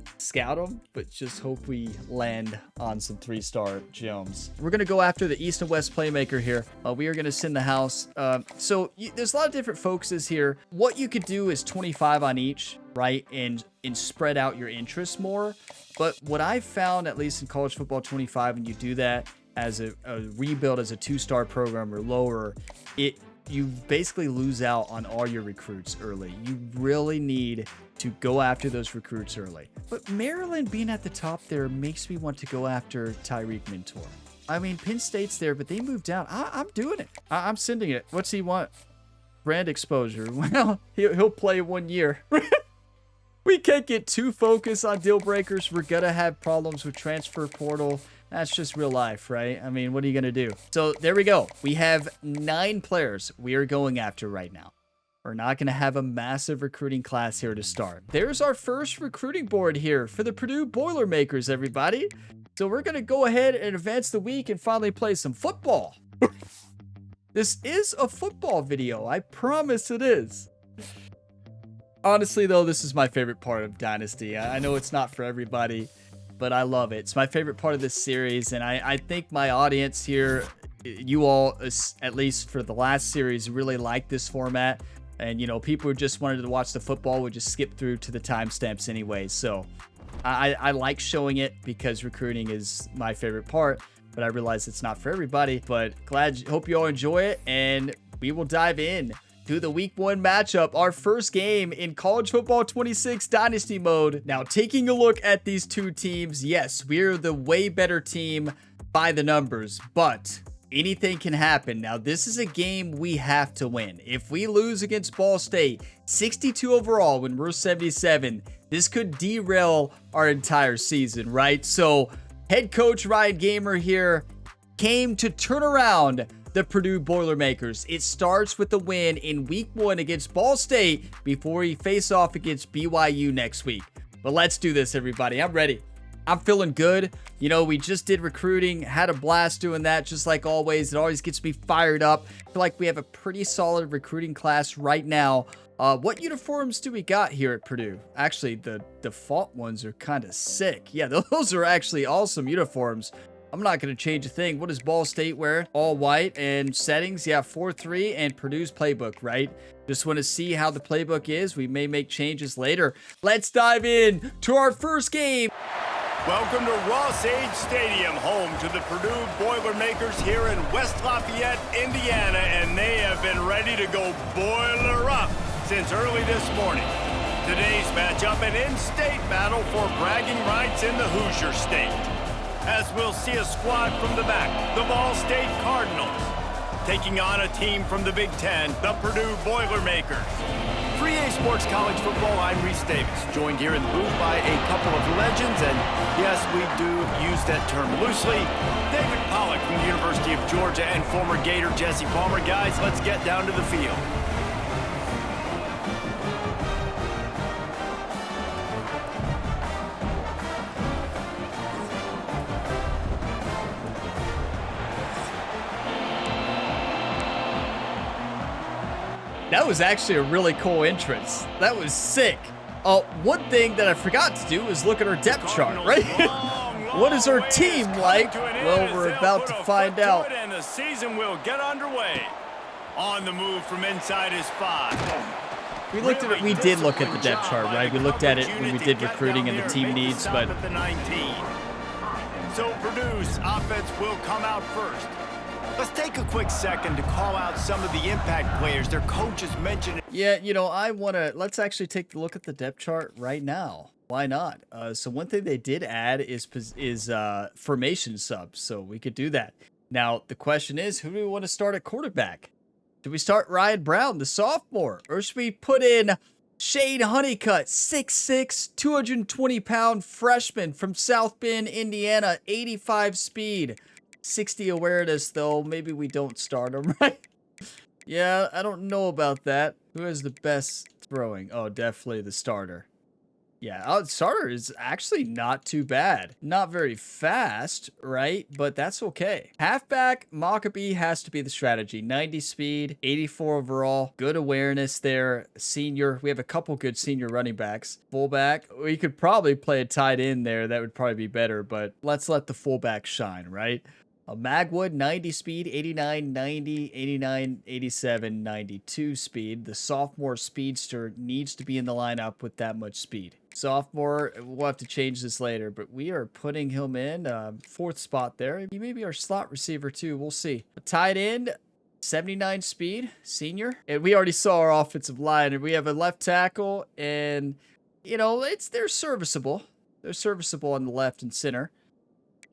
them, but just hope we land on some 3-star gems. We're going to go after the East and West playmaker here. We are going to send the house. There's a lot of different focuses here. What you could do is 25 on each, right? And spread out your interests more. But what I've found, at least in College Football 25, when you do that, as a rebuild as a 2-star program or lower, you basically lose out on all your recruits early. You really need to go after those recruits early. But Maryland being at the top there makes me want to go after Tyreek Mentor. I mean, Penn State's there, but they moved down. I'm doing it. I'm sending it. What's he want? Brand exposure. Well, he'll play 1 year. We can't get too focused on deal breakers. We're going to have problems with transfer portal. That's just real life, right? I mean, what are you going to do? So there we go. We have 9 players we are going after right now. We're not going to have a massive recruiting class here to start. There's our first recruiting board here for the Purdue Boilermakers, everybody. So we're going to go ahead and advance the week and finally play some football. This is a football video. I promise it is. Honestly, though, this is my favorite part of Dynasty. I know it's not for everybody, but I love it. It's my favorite part of this series, and I think my audience here, you all, at least for the last series, really like this format. And, you know, people who just wanted to watch the football would just skip through to the timestamps anyway. So I like showing it because recruiting is my favorite part, but I realize it's not for everybody. But hope you all enjoy it, and we will dive in to the week 1 matchup, our first game in College Football 26 Dynasty mode. Now, taking a look at these two teams, yes, we're the way better team by the numbers, but anything can happen. Now, this is a game we have to win. If we lose against Ball State, 62 overall when we're 77, this could derail our entire season, right? So, head coach Ryan Gamer here came to turn around the Purdue Boilermakers. It starts with the win in week 1 against Ball State before we face off against BYU next week. But let's do this, everybody. I'm ready. I'm feeling good. You know, we just did recruiting, had a blast doing that, just like always. It always gets me fired up. I feel like we have a pretty solid recruiting class right now. What uniforms do we got here at Purdue? Actually, the default ones are kind of sick. Yeah, those are actually awesome uniforms. I'm not going to change a thing. What does Ball State wear? All white and settings. Yeah, 4-3 and Purdue's playbook, right? Just want to see how the playbook is. We may make changes later. Let's dive in to our first game. Welcome to Ross-Age Stadium, home to the Purdue Boilermakers here in West Lafayette, Indiana, and they have been ready to go boiler up since early this morning. Today's matchup, an in-state battle for bragging rights in the Hoosier State. As we'll see a squad from the back, the Ball State Cardinals, taking on a team from the Big Ten, the Purdue Boilermakers. 3A Sports College Football, I'm Reese Davis, joined here in the booth by a couple of legends, and yes, we do use that term loosely. David Pollack from the University of Georgia and former Gator Jesse Palmer. Guys, let's get down to the field. That was actually a really cool entrance. That was sick. One thing that I forgot to do is look at our depth chart, right? What is our team like? Well, we're about to find out. And the season will get underway. On the move from inside his 5. We looked at it. We did look at the depth chart, right? We looked at it when we did recruiting and the team needs, but so Purdue's offense will come out first. Let's take a quick second to call out some of the impact players their coaches mentioned. Yeah, you know, let's actually take a look at the depth chart right now. Why not? So one thing they did add is formation subs, so we could do that. Now, the question is, who do we want to start at quarterback? Do we start Ryan Brown, the sophomore, or should we put in Shane Honeycutt, 6'6", 220-pound freshman from South Bend, Indiana, 85 speed? 60 awareness, though. Maybe we don't start him, right? Yeah, I don't know about that. Who has the best throwing? Oh, definitely the starter. Yeah, starter is actually not too bad. Not very fast, right? But that's okay. Halfback, Maccabee has to be the strategy. 90 speed, 84 overall, good awareness there. Senior, we have a couple good senior running backs. Fullback, we could probably play a tight end there. That would probably be better, but let's let the fullback shine, right? Magwood, 90 speed, 89, 90, 89, 87, 92 speed. The sophomore speedster needs to be in the lineup with that much speed. Sophomore, we'll have to change this later, but we are putting him in 4th spot there. He may be our slot receiver too. We'll see. A tight end, 79 speed, senior. And we already saw our offensive line, and we have a left tackle, and, you know, they're serviceable. They're serviceable on the left and center.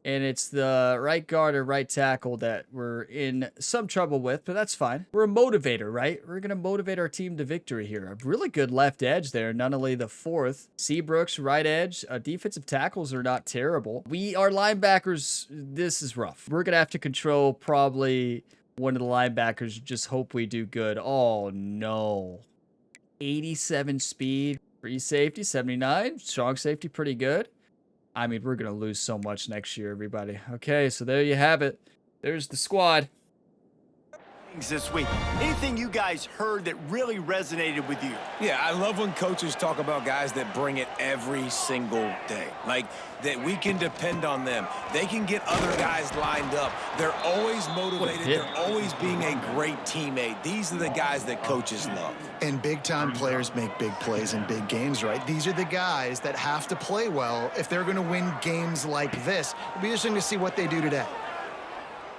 And it's the right guard or right tackle that we're in some trouble with, but that's fine. We're a motivator, right? We're going to motivate our team to victory here. A really good left edge there, none only the 4th. Seabrooks, right edge. Defensive tackles are not terrible. Our linebackers, this is rough. We're going to have to control probably one of the linebackers. Just hope we do good. Oh, no. 87 speed. Free safety, 79. Strong safety, pretty good. I mean, we're going to lose so much next year, everybody. Okay, so there you have it. There's the squad. This week, anything you guys heard that really resonated with you? Yeah, I love when coaches talk about guys that bring it every single day. Like, that we can depend on them. They can get other guys lined up. They're always motivated. They're always being a great teammate. These are the guys that coaches love. And big-time players make big plays in big games, right? These are the guys that have to play well if they're going to win games like this. It'll be interesting to see what they do today.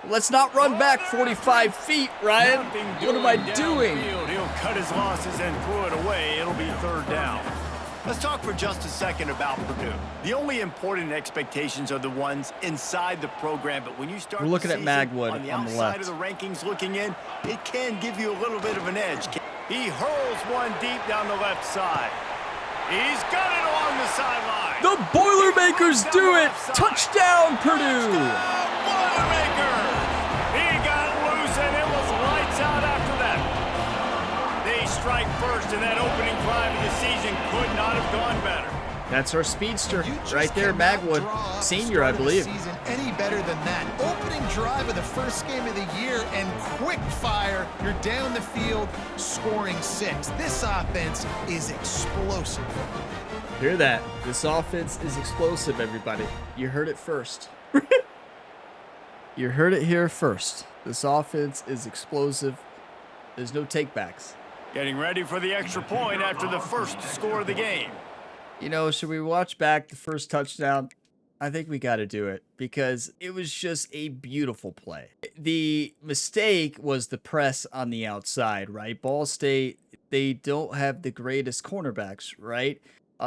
Let's not run back 45 feet, Ryan. What am I doing? He'll cut his losses and throw it away. It'll be 3rd down. Let's talk for just a second about Purdue. The only important expectations are the ones inside the program, but when you start We're looking at Magwood on the left. outside of the rankings looking in, it can give you a little bit of an edge. He hurls one deep down the left side. He's got it on the sideline. The Boilermakers do it. Touchdown, Purdue. Boilermakers. He got loose, and it was lights out after that. They strike first, and that opening drive of the season could not have gone better. That's our speedster right there, Magwood. Senior, I believe. Season any better than that. Opening drive of the first game of the year and quick fire. You're down the field scoring 6. This offense is explosive. Hear that? This offense is explosive, everybody. You heard it first. You heard it here first. This offense is explosive. There's no takebacks. Getting ready for the extra point after the first score of the game. You know, should we watch back the first touchdown? I think we got to do it because it was just a beautiful play. The mistake was the press on the outside, right? Ball State, they don't have the greatest cornerbacks, right?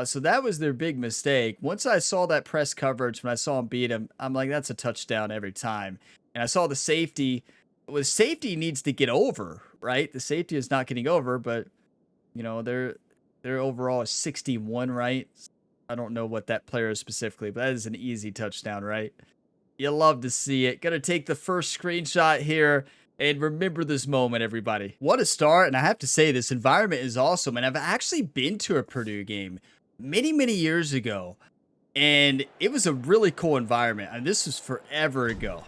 So that was their big mistake. Once I saw that press coverage, when I saw him beat him, I'm like, that's a touchdown every time. And I saw the safety. Well, safety needs to get over, right? The safety is not getting over, but, you know, their overall is 61, right? I don't know what that player is specifically, but that is an easy touchdown, right? You love to see it. Gonna take the first screenshot here and remember this moment, everybody. What a start, and I have to say, this environment is awesome, and I've actually been to a Purdue game many, many years ago, and it was a really cool environment, and this was forever ago.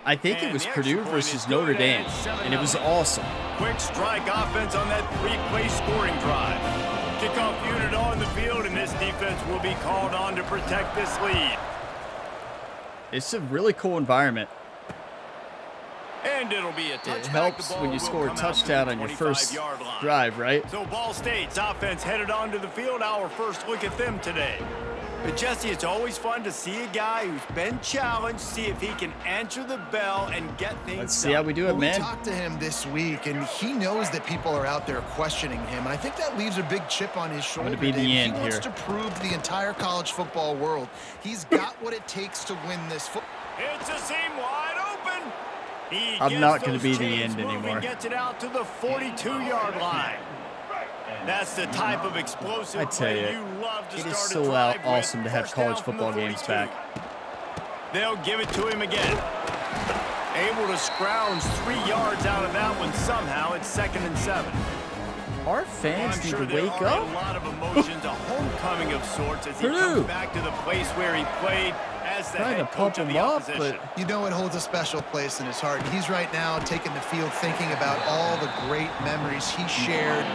I think it was Purdue versus Notre Dame, and it was awesome. Quick strike offense on that 3-play scoring drive. Kickoff unit on the field, and this defense will be called on to protect this lead. It's a really cool environment. And it'll be a touchback. It helps when you score a touchdown on your first drive, right? So Ball State's offense headed onto the field. Our first look at them today. But Jesse, it's always fun to see a guy who's been challenged, see if he can answer the bell and get things done. Let's see how we do it, man. We talked to him this week, and he knows that people are out there questioning him. And I think that leaves a big chip on his shoulder. Going to be the end here. He wants to prove to the entire college football world he's got what it takes to win this football. It's a seam wide open. I'm not going to be the end anymore. Gets it out to the 42-yard line. That's the type of explosive I tell you, love to it is start so awesome to have first college down from football the games 42. back. They'll give it to him again. Able to scrounge 3 yards out of that one somehow. It's 2nd and 7. Our fans need sure to wake there are up. a lot of emotions, a homecoming of sorts as he Purdue. comes back to the place where he played as the Trying to head pump coach of him the up, opposition. but You know it holds a special place in his heart. And he's right now taking the field thinking about all the great memories he shared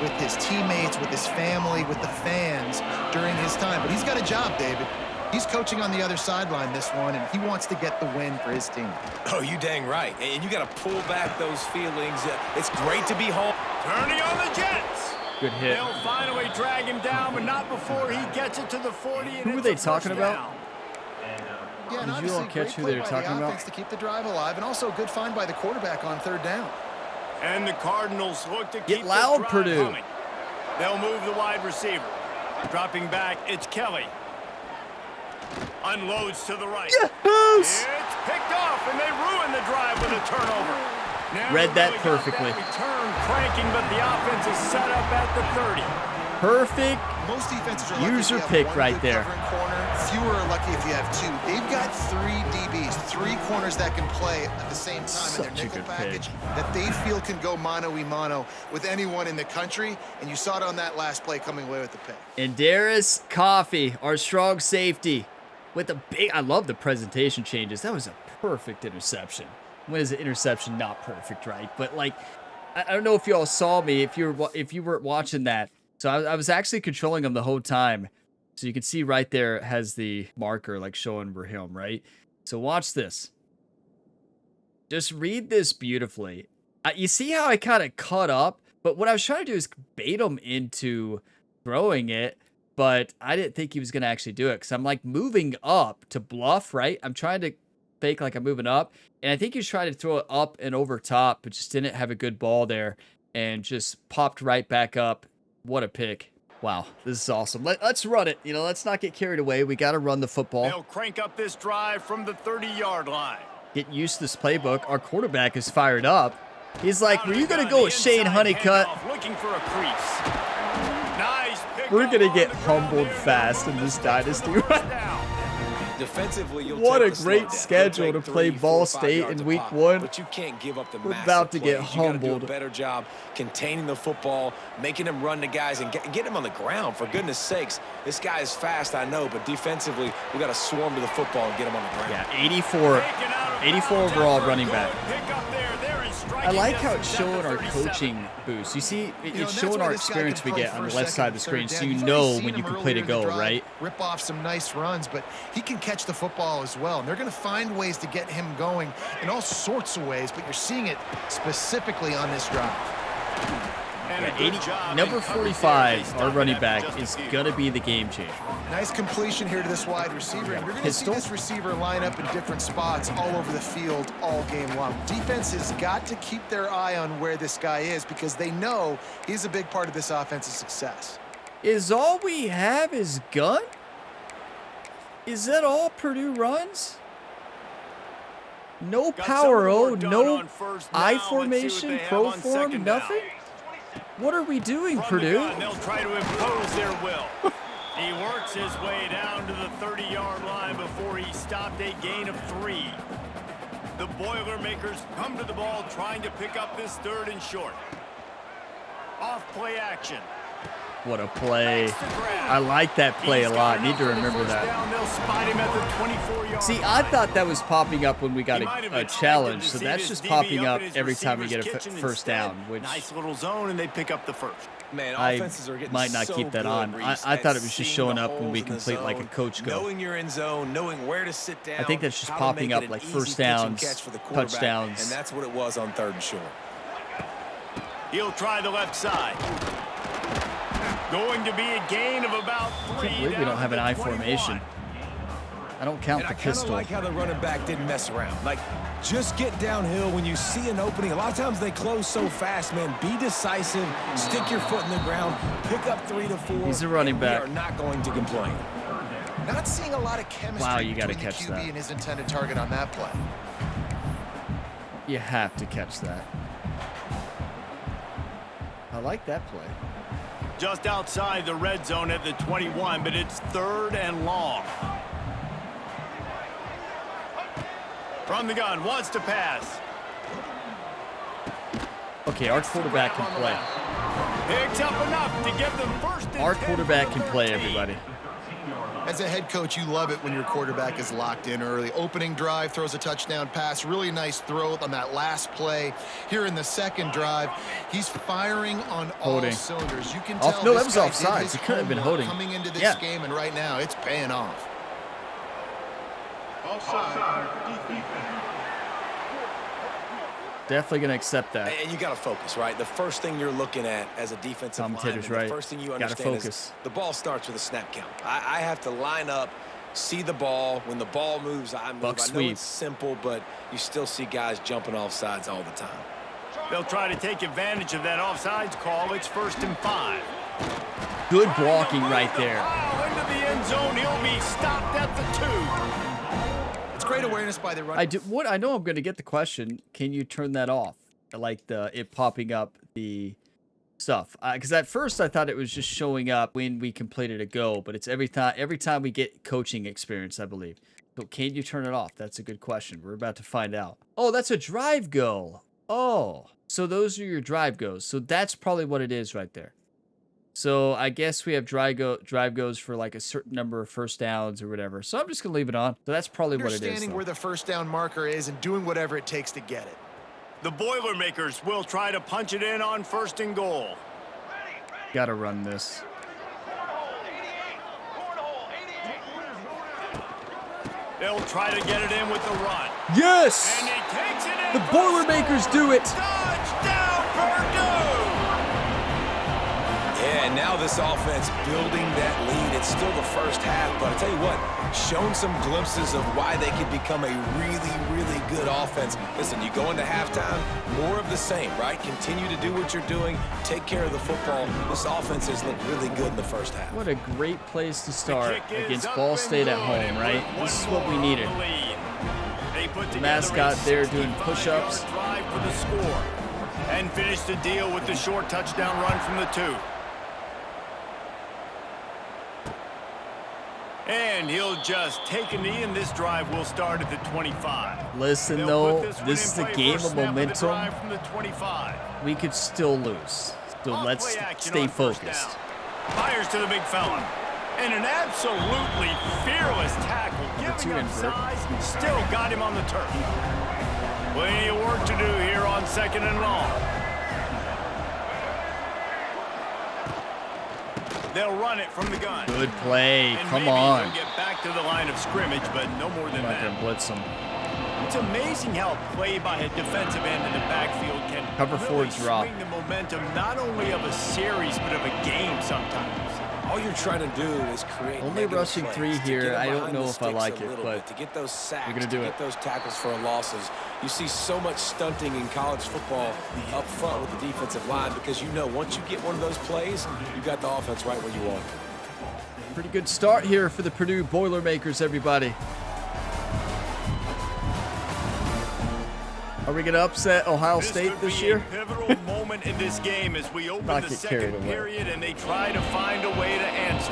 with his teammates, with his family, with the fans during his time. But he's got a job, David. He's coaching on the other sideline this one, and he wants to get the win for his team. Oh, you dang right. And you got to pull back those feelings. It's great to be home. Turning on the Jets. good hit. They'll finally drag him down, but not before he gets it to the 40. And Who were it's they a first talking about? down. Yeah, and Did you all obviously, catch great who play they were by talking the about? offense to keep the drive alive, and also a good find by the quarterback on third down. And the Cardinals look to keep loud, this drive Purdue. humming. They'll move the wide receiver. Dropping back, it's Kelly. Unloads to the right. Yes! It's picked off, and they ruin the drive with a turnover. Now Read that really got perfectly. that return cranking, but the offense is set up at the 30. Perfect. Most defenses are lucky User if you have pick one right good there. covering corner. Fewer are lucky if you have two. They've got 3 DBs, 3 corners that can play at the same time Such in a their nickel good package pick. that they feel can go mano-a-mano with anyone in the country, and you saw it on that last play coming away with the pick. And Darius Coffey, our strong safety, with a big. I love the presentation changes. That was a perfect interception. When is an interception not perfect, right? But like, I don't know if you all saw me. If you weren't watching that, so I was actually controlling him the whole time. So you can see right there it has the marker like showing we're him, right? So watch this. Just read this beautifully. You see how I kind of cut up, but what I was trying to do is bait him into throwing it. But I didn't think he was going to actually do it because I'm like moving up to bluff, right? I'm trying to fake like I'm moving up. And I think he was trying to throw it up and over top, but just didn't have a good ball there and just popped right back up. What a pick. Wow, this is awesome. Let's run it. Let's not get carried away. We got to run the football. They'll crank up this drive from the 30-yard line. Get used to this playbook. Our quarterback is fired up. He's like, Out were of you the going to gun, go the with Shane inside Honeycutt? handoff, looking for a crease. Nice pick We're up going to on get the ground humbled there. fast They'll in move this the sticks dynasty. for the first down. Defensively, you'll What take a the great slow down. schedule You'll to take play 3, Ball 4, 5 State yards in a week pop, 1. But you can't give up the We're massive about to get plays. You gotta do humbled. a better job containing the football, making them run the guys, and get them on the ground. For goodness sakes, this guy is fast, I know, but defensively, we got to swarm to the football and get him on the ground. Yeah, 84 overall running back. I like how it's showing our coaching boost. You see, it's that's showing why our this guy experience can we play get on the first, left second, side of the and screen, third so down. you You've know already when seen you him can play to earlier in the go, drive, right? Rip off some nice runs, but he can catch the football as well. And they're going to find ways to get him going in all sorts of ways, but you're seeing it specifically on this drive. Number 45, our running back, is going to be the game changer. Nice completion here to this wide receiver. And you're going to see Pistol. this receiver line up in different spots all over the field all game long. Defense has got to keep their eye on where this guy is because they know he's a big part of this offense's success. Is all we have is gun? Is that all Purdue runs? No power O, no I formation, pro form, nothing? What are we doing, Purdue? They'll try to impose their will. He works his way down to the 30-yard line before he stopped a gain of 3. The Boilermakers come to the ball trying to pick up this 3rd and short. Off play action. What a play. I like that play a lot. Need to remember that. See, I thought that was popping up when we got a challenge, so that's just popping up every time we get a first down, which nice little zone, and they pick up the first. Man, I offenses are getting might not so keep that good, on. Reese, I thought at it was just seeing showing the up when we holes in the complete like a zone, coach go. Knowing you're in zone, knowing where to sit down. I think that's just how to popping make up it an like easy first pitch and downs, catch for the quarterback, touchdowns. And that's what it was on 3rd and short. He'll try the left side. Going to be a gain of about 3. I can't believe we don't have an I formation. I don't count And the I kind of pistol. like how the running back didn't mess around. Like, just get downhill when you see an opening. A lot of times they close so fast, man. Be decisive. Stick your foot in the ground. Pick up 3 to 4. He's a running back. We are not going to complain. Not seeing a lot of chemistry Wow, you gotta between catch the QB that. and his intended target on that play. You have to catch that. I like that play. Just outside the red zone at the 21, but it's 3rd and long. From the gun, wants to pass. Okay, our quarterback can play. Picks up enough to give them first and Our 10 quarterback for can the play, 13. everybody. As a head coach, you love it when your quarterback is locked in early. Opening drive, throws a touchdown pass. Really nice throw on that last play. Here in the second drive, he's firing on all cylinders. You can tell No, that this was guy offsides. did his He couldn't have been homework holding. coming into this game, and right now it's paying off. Definitely going to accept that. And you got to focus, right? The first thing you're looking at as a defensive Commentator's lineman, right. the first thing you Gotta understand is focus. the ball starts with a snap count. I have to line up, see the ball. When the ball moves, I move. Buck I know sweep. it's simple, but you still see guys jumping off sides all the time. They'll try to take advantage of that offsides call. It's 1st and 5. Good blocking right there. Into the end zone. He'll be stopped at the 2. It's great awareness by the run. I know I'm going to get the question. Can you turn that off? Like it popping up the stuff. Because at first I thought it was just showing up when we completed a go, but it's every time we get coaching experience, I believe. So can you turn it off? That's a good question. We're about to find out. Oh, that's a drive goal. Oh, so those are your drive goes. So that's probably what it is right there. So I guess we have drive goes for like a certain number of first downs or whatever. So I'm just going to leave it on. So that's probably what it is. Understanding where the first down marker is and doing whatever it takes to get it. The Boilermakers will try to punch it in on 1st and goal. Got to run this. They'll try to get it in with the run. Yes! And he takes it in. The Boilermakers do it. Touchdown, Purdue! Yeah, and now this offense building that lead. It's still the first half, but I tell you what, shown some glimpses of why they could become a really, really good offense. Listen, you go into halftime, more of the same, right? Continue to do what you're doing, take care of the football. This offense has looked really good in the first half. What a great place to start against Ball State at home, right? This is what we needed. The mascot there doing push-ups. Drive for the score and finish the deal with the short touchdown run from the 2. And he'll just take a knee, and this drive will start at the 25. Listen, though, this is a game of momentum. From the 25. We could still lose. So let's stay focused. Fires to the big fella. And an absolutely fearless tackle. Giving up size, still got him on the turf. Plenty of work to do here on 2nd and long. They'll run it from the gun. Good play. And Come maybe on. he'll get back to the line of scrimmage, but no more than I'm not that. going to blitz him. It's amazing how a play by a defensive end in the backfield can Cover really four drop. swing the momentum not only of a series, but of a game sometimes. All you're trying to do is create Only negative rushing plays, 3 to here. get 'em I don't behind know the if I sticks like a it, little but bit, to get those sacks, we're gonna do to it. get those tackles for losses. You see so much stunting in college football up front with the defensive line because you know once you get one of those plays, you got the offense right where you want it. Pretty good start here for the Purdue Boilermakers, everybody. Are we going to upset Ohio State this year? A pivotal moment in this game as we open Not the get carried second away. period and they try to find a way to answer.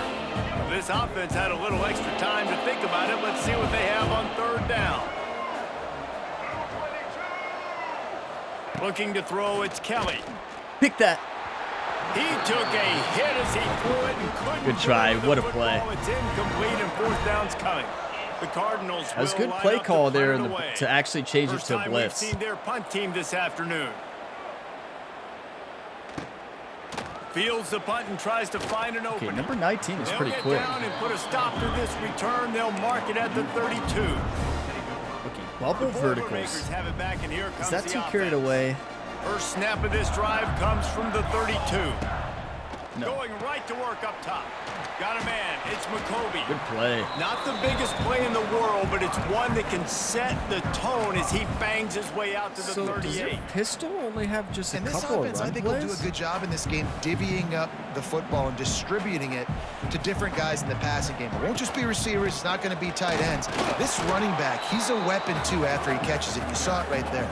This offense had a little extra time to think about it. Let's see what they have on 3rd down. Looking to throw, it's Kelly. Pick that. He took a hit as he threw it and couldn't. Good try. throw the What a football. play. It's incomplete and 4th down's coming. The Cardinals That was will good line play up to call there punt in it away. to actually change First it to a time blitz. We've seen their punt team this afternoon. Fields the punt and tries to find an Okay, opening. number 19 is They'll pretty get quick. down and put a stop to this return. They'll mark it at the 32. Okay, bubble The verticals. Boilermakers have it back, and here comes Is that the too carried offense. away? First snap of this drive comes from the 32. No. Going right to work up top. Got a man. It's McCoby. Good play. Not the biggest play in the world, but it's one that can set the tone as he bangs his way out to the So does 38. your pistol only have just a And this couple offense, of I run think, will do a plays? good job in this game divvying up the football and distributing it to different guys in the passing game. It won't just be receivers. It's not going to be tight ends. This running back, he's a weapon, too, after he catches it. You saw it right there.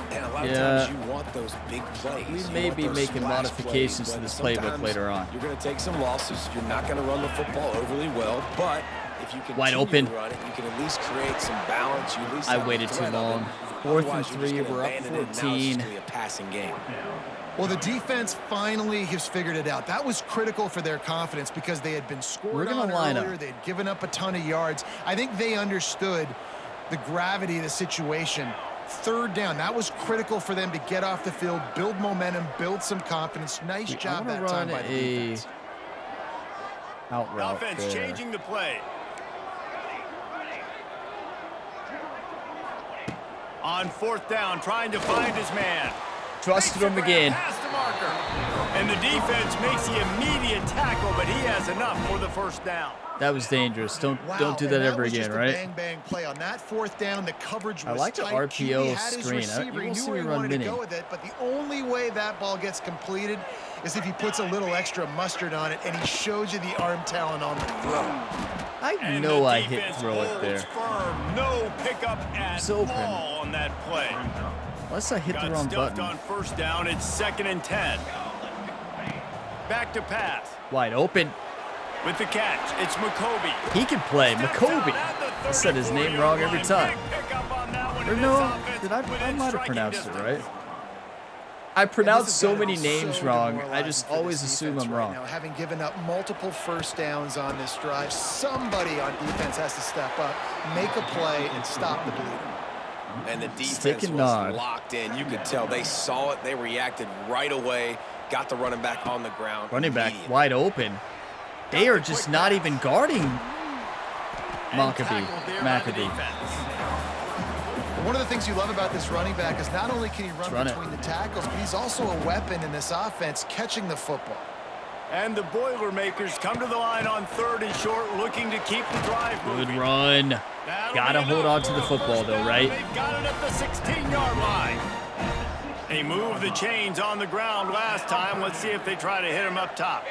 And a lot of Yeah. times you want those big plays. We You may want be those making splash modifications plays, to this but playbook sometimes later on. You're going to take some losses. You're not going to run the football overly well, but if you Wide continue open. to run it, you can at least create some balance. You at least I have the waited too threat of it long. 4th and 3, we're up 14. A passing game. Well, the defense finally has figured it out. That was critical for their confidence because they had been scored on earlier. They had given up a ton of yards. I think they understood the gravity of the situation. 3rd down, that was critical for them to get off the field, build momentum, build some confidence. Nice job that time by the defense. Out route offense there. Changing the play. On 4th down, trying to find his man. Trusted him again. Past the marker. And the defense makes the immediate tackle, but he has enough for the 1st down. That was dangerous. Don't do that ever again, right? Bang bang play on that 4th down. The coverage was I like the tight. RPO had his screen. receiver. You He will knew see where me he run wanted to mini. go with it, but the only way that ball gets completed is if he puts a little extra mustard on it, and he shows you the arm talent on the throw. I know I hit throw it there. Firm. No pickup at all on that play. Unless I hit the wrong button. On 1st down, it's 2nd and 10. Back to pass. Wide open. With the catch, it's McCoby. He can play. McCoby. I said his name wrong every time. Or no, I might have pronounced it right. I pronounce so many names wrong. I just always assume I'm wrong. Now, having given up multiple 1st downs on this drive, somebody on defense has to step up, make a play, and stop the bleeding. And the defense was locked in. You could tell they saw it. They reacted right away. Got the running back on the ground. Running back wide open. They are just not even guarding McAbee. One of the things you love about this running back is not only can he run between the tackles, but he's also a weapon in this offense, catching the football. And the Boilermakers come to the line on 3rd and short, looking to keep the drive moving. Good run. Gotta hold on to the football, though, right? They've got it at the 16-yard line. They moved the chains on the ground last time. Let's see if they try to hit him up top.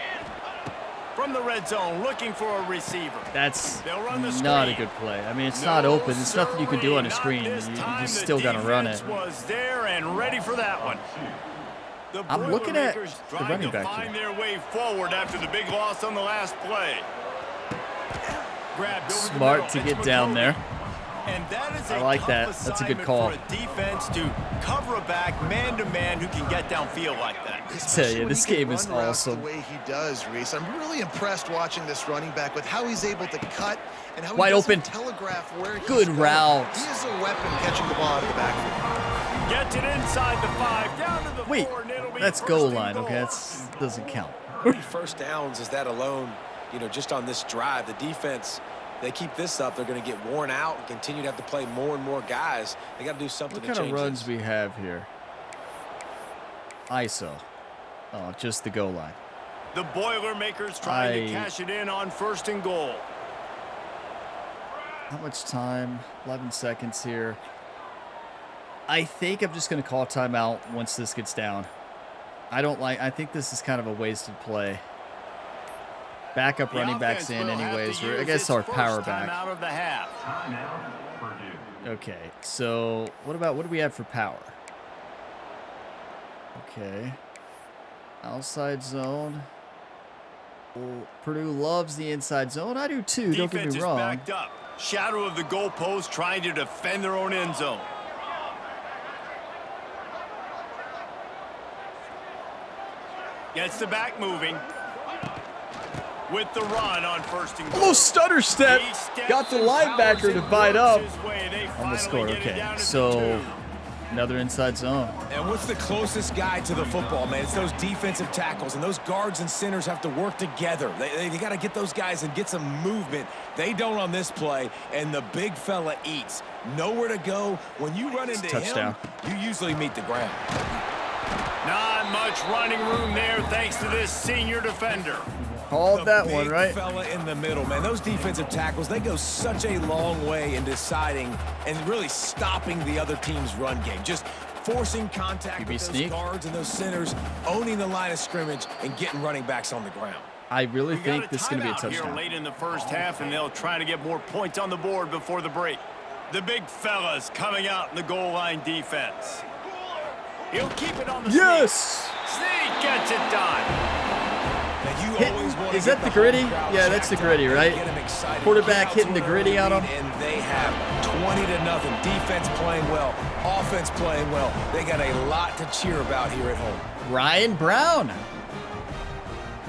From the red zone, looking for a receiver. That's not a good play. I mean, it's not open. There's nothing you can do on a screen. You just still got to run it. Was there and ready for that one. I'm looking at the running back find their way forward after the big loss on the last play. Smart to get down there. And that is I like that. That's a good call. For a defense to cover a back man-to-man who can get downfield like that. I tell you, this game is awesome. The way he does, Reese. I'm really impressed watching this running back with how he's able to cut and how wide he open. Telegraph where he's good going. route. He is a weapon catching the ball out of the backfield. Gets it inside the 5, down to the 4, and it'll be that's goal line. Okay, that doesn't count. 1st downs is that alone, just on this drive. The defense, they keep this up, they're going to get worn out and continue to have to play more and more guys. They got to do something to change. What kind of runs we have here? ISO. Oh, just the goal line. The Boilermakers trying to cash it in on 1st and goal. How much time? 11 seconds here. I think I'm just going to call timeout once this gets down. I think this is kind of a wasted play. Backup running backs in anyways. I guess our power back. Out of the half. Okay, so what do we have for power? Okay. Outside zone. Well, Purdue loves the inside zone. I do too, don't get me wrong. Backed up. Shadow of the goalpost trying to defend their own end zone. Gets the back moving. With the run on 1st and goal. Little stutter step. Got the linebacker to bite up. Almost scored. Okay, so another inside zone. And what's the closest guy to the football, man? It's those defensive tackles, and those guards and centers have to work together. They got to get those guys and get some movement. They don't on this play, and the big fella eats. Nowhere to go. When you run into him, you usually meet the ground. Not much running room there thanks to this senior defender. Called that one, right? Fella in the middle, man. Those defensive tackles, they go such a long way in deciding and really stopping the other team's run game. Just forcing contact with those guards and those centers, owning the line of scrimmage, and getting running backs on the ground. I really think this is going to be a touchdown. Here late in the 1st half, and they'll try to get more points on the board before the break. The big fellas coming out in the goal line defense. He'll keep it on the yes! Sneak gets it done. Now you Is that the gritty? Yeah, that's the gritty, right? Quarterback hitting the gritty on him. And they have 20-0. Defense playing well. Offense playing well. They got a lot to cheer about here at home. Ryan Brown.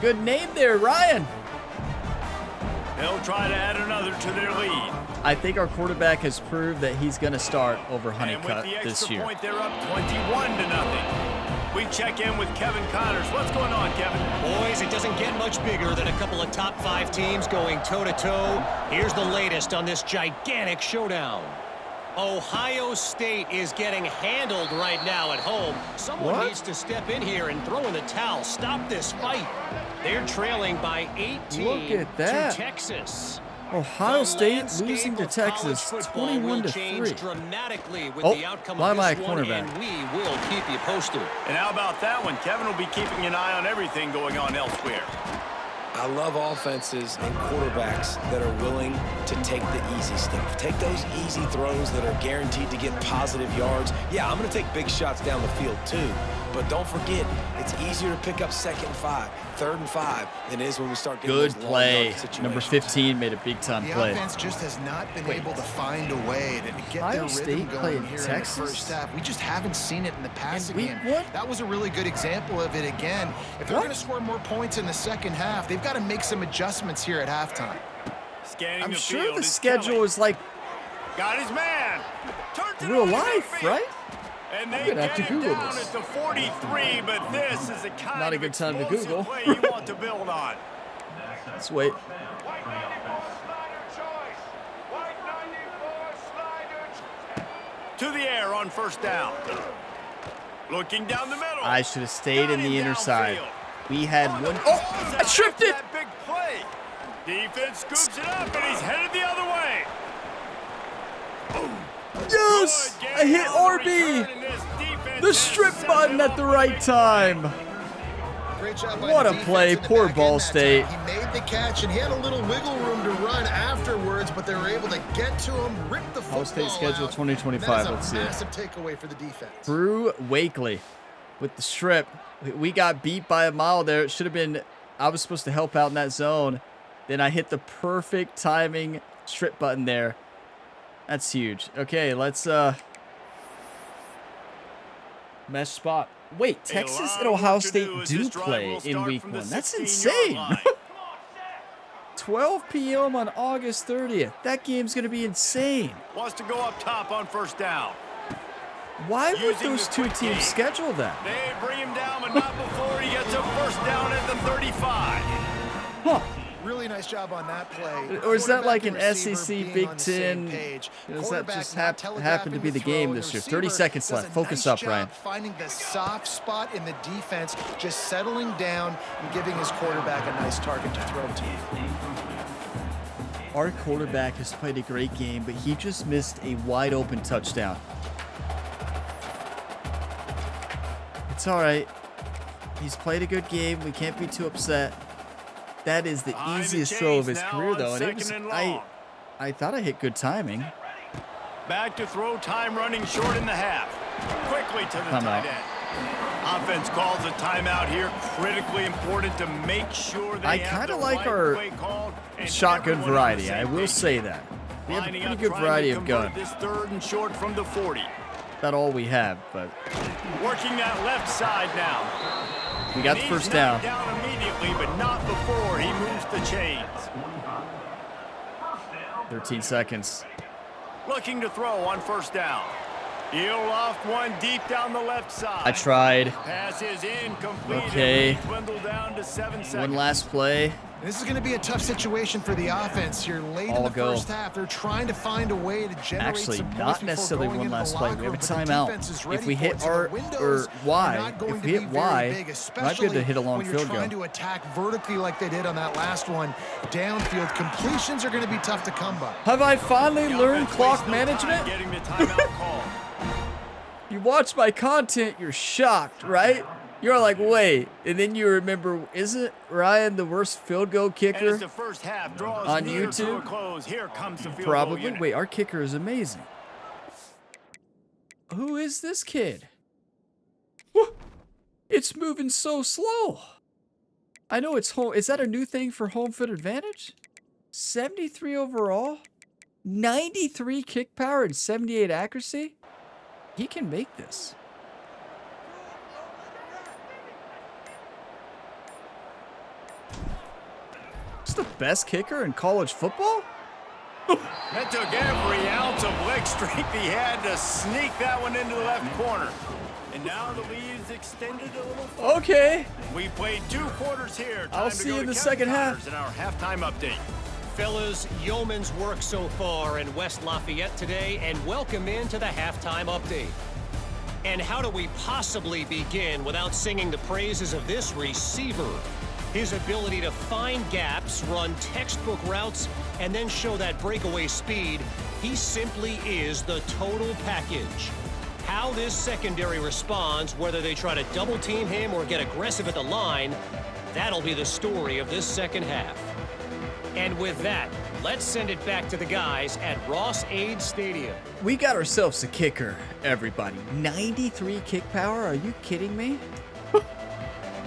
Good name there, Ryan. They'll try to add another to their lead. I think our quarterback has proved that he's going to start over And Honeycutt with the this extra year. point, they're up 21-0. We check in with Kevin Connors. What's going on, Kevin? Boys, it doesn't get much bigger than a couple of top 5 teams going toe-to-toe. Here's the latest on this gigantic showdown. Ohio State is getting handled right now at home. Someone needs to step in here and throw in the towel. Stop this fight. They're trailing by 18 Look at that. to Texas. Ohio The State landscape losing to of Texas, college football will change 21-3. dramatically with Oh, the outcome why of am I a this one, cornerback? and we will keep you posted. And how about that one? Kevin will be keeping an eye on everything going on elsewhere. I love offenses and quarterbacks that are willing to take the easy stuff. Take those easy throws that are guaranteed to get positive yards. Yeah, I'm going to take big shots down the field too. But don't forget, it's easier to pick up 2nd and 5, 3rd and 5 than it is when we start getting Good those long play. yardage situations. Number 15 made a big-time The play. offense just has not been able to find a way to get Ohio their rhythm State going playing here Texas? in the first half. We just haven't seen it in the passing week game. one? That was a really good example of it again. If they're What? going to score more points in the second half, they've got to make some adjustments here at halftime. Scanning I'm the sure field the is schedule Kelly. is like Got his man. Turns it real over to life, midfield. right? And they I'm gonna have get to it Google down this. at the 43, but this is the kind Not a of good time to explosive Google. play you want to build on. Let's wait. To the air on first down. Looking down the middle. I should have stayed in Got the him inner side. downfield. We had On the one. balls Oh, I and tripped it. that big play. Defense scoops it up, and he's headed the other way. Yes! Good I hit game on the RB. return, and this defense The has strip set button them at the up with a right big time. Great job by What the a defense play. in the Poor back Ball end that State. time. He made the catch, and he had a little wiggle room to run afterwards, but they were able to get to him, rip the football Ohio State schedule out. 2025. That is a Let's see it. massive takeaway for the defense. Drew Wakely with the strip. We got beat by a mile there. It should have been, I was supposed to help out in that zone. Then I hit the perfect timing strip button there. That's huge. Okay, let's mesh spot. Wait, Texas and Ohio State do play in week 1. That's insane. 12 p.m. on August 30th. That game's going to be insane. Wants to go up top on first down. Why would Using those the two quick teams game. schedule that? They bring him down, but not before he gets a first down at the 35. Huh. Really nice job on that play. Or is that like an Quarterback and receiver SEC being Big on the same Ten? page. Does that Quarterback just not happen to be the telegraphing game throw, this year? the 30 receiver seconds does left. a Focus nice up, job Ryan. finding the soft spot in the defense, just settling down and giving his quarterback a nice target to throw to. Our quarterback has played a great game, but he just missed a wide open touchdown. It's all right. He's played a good game. We can't be too upset. That is the Behind the easiest throw of chains his now career, on though. And it was, second and long. I thought I hit good timing. Back to throw, time running short in the half. Quickly to the Timeout. tight end. Offense calls a timeout here. Critically important to make sure they I have kind the of like right our play called and shotgun everyone on the variety. same I will page. say that. We have a Lining pretty up, good trying to variety of convert gun. This 3rd and short from the 40. Not all we have, but Working that left side now. we got the And first he's down. knocked down immediately, but not before he moves the chains. 13 seconds. Looking to throw on first down. He'll loft one deep down the left side. I tried. Pass is incomplete. Okay. And we dwindle down to 7 seconds. One last play. This is going to be a tough situation for the offense here late in All the go. first half. They're trying to find a way to generate Actually, some points not before necessarily going one into the last play. locker We have a room, but the timeout. defense is If ready we for hit it. So the R or windows Y, are not going if to we be hit very Y, big, might be able especially to hit a long when field you're trying goal. to attack vertically like they did on that last one. Downfield completions are going to be tough to come by. Have I finally The learned offense clock wastes no time management? Getting the timeout call. You watch my content, you're shocked, right? You're like, wait, and then you remember, isn't Ryan the worst field goal And kicker? as the first half draws On near to a YouTube? close, here comes the field goal Probably. unit. Wait, our kicker is amazing. Who is this kid? Whoa, it's moving so slow. I know it's home. Is that a new thing for home field advantage? 73 overall, 93 kick power, and 78 accuracy. He can make this. He's the best kicker in college football? That took every ounce of leg strength he had to sneak that one into the left corner. And now the lead is extended a little further. Okay. We played 2 quarters here. I'll see you in the second half. In our halftime update. Fellas, yeoman's work so far in West Lafayette today, and welcome into the halftime update. And how do we possibly begin without singing the praises of this receiver? His ability to find gaps, run textbook routes, and then show that breakaway speed. He simply is the total package. How this secondary responds, whether they try to double team him or get aggressive at the line, that'll be the story of this second half. And with that, let's send it back to the guys at Ross-Ade Stadium. We got ourselves a kicker, everybody. 93 kick power? Are you kidding me?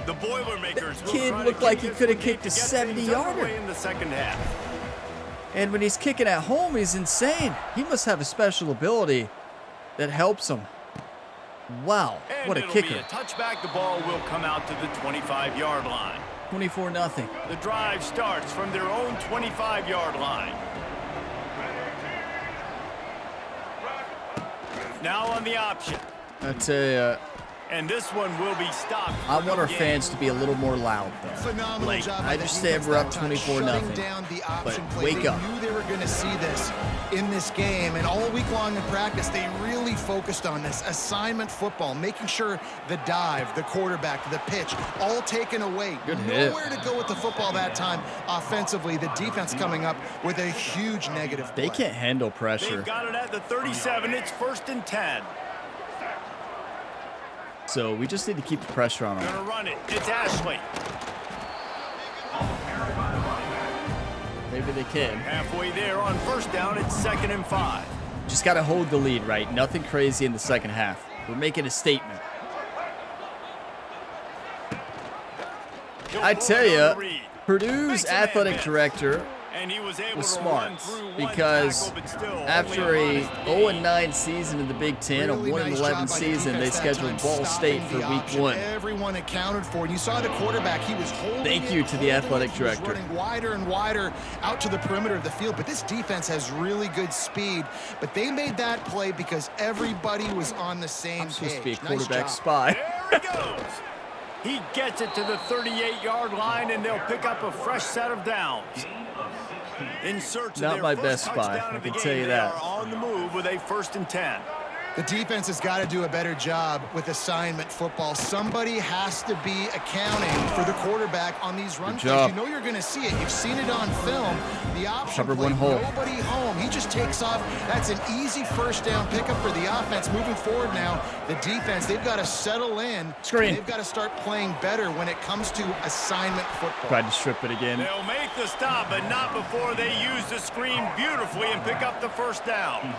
The Boilermakers That kid looked like he could have kicked a 70-yarder. in the second half. And when he's kicking at home, he's insane. He must have a special ability that helps him. Wow, And what a it'll kicker. Be a touchback. The ball will come out to the 25-yard line. 24-0. The drive starts from their own 25-yard line. Now on the option. I tell you, And this one will be stopped. I want our fans to be a little more loud, though. Phenomenal Like, job I by the understand defense we're up that time, 24-0, shutting down the option but play. wake They up. knew they were going to see this in this game, and all week long in practice, they really focused on this assignment football, making sure the dive, the quarterback, the pitch, all taken away. Good hit. Nowhere to go with the football that time offensively. The defense coming up with a huge negative play. They can't handle pressure. They've got it at the 37. It's 1st and 10. So we just need to keep the pressure on them. Gonna run it. It's Ashley. Maybe they can. Halfway there on 1st down. It's 2nd and 5. Just got to hold the lead, right? Nothing crazy in the second half. We're making a statement. I tell you, Purdue's athletic director And he was able was to smart run through one because tackle, but still after only a a modest 0-9 season in the Big Ten, Really a 1-11 nice job by the season, they defense that scheduled time, Ball State stopping for the week option. 1. Everyone accounted for, and you saw the quarterback. He was holding Thank you to the athletic director. Running wider and wider out to the perimeter of the field, but this defense has really good speed. But they made that play because everybody was on the same I'm supposed to page. be a quarterback Nice job. spy. There he goes. He gets it to the 38-yard line, and they'll pick up a fresh set of downs. In search of Not their my first best spy, touchdown I of the can game, tell you they that. are on the move with a 1st and 10. The defense has got to do a better job with assignment football. Somebody has to be accounting for the quarterback on these run plays. job. You know you're going to see it. You've seen it on film. The option Covered play, one hole. nobody home. He just takes off. That's an easy 1st down pickup for the offense. Moving forward now, the defense, they've got to settle in. Screen. They've got to start playing better when it comes to assignment football. Tried to strip it again. They'll make the stop, but not before they use the screen beautifully and pick up the 1st down.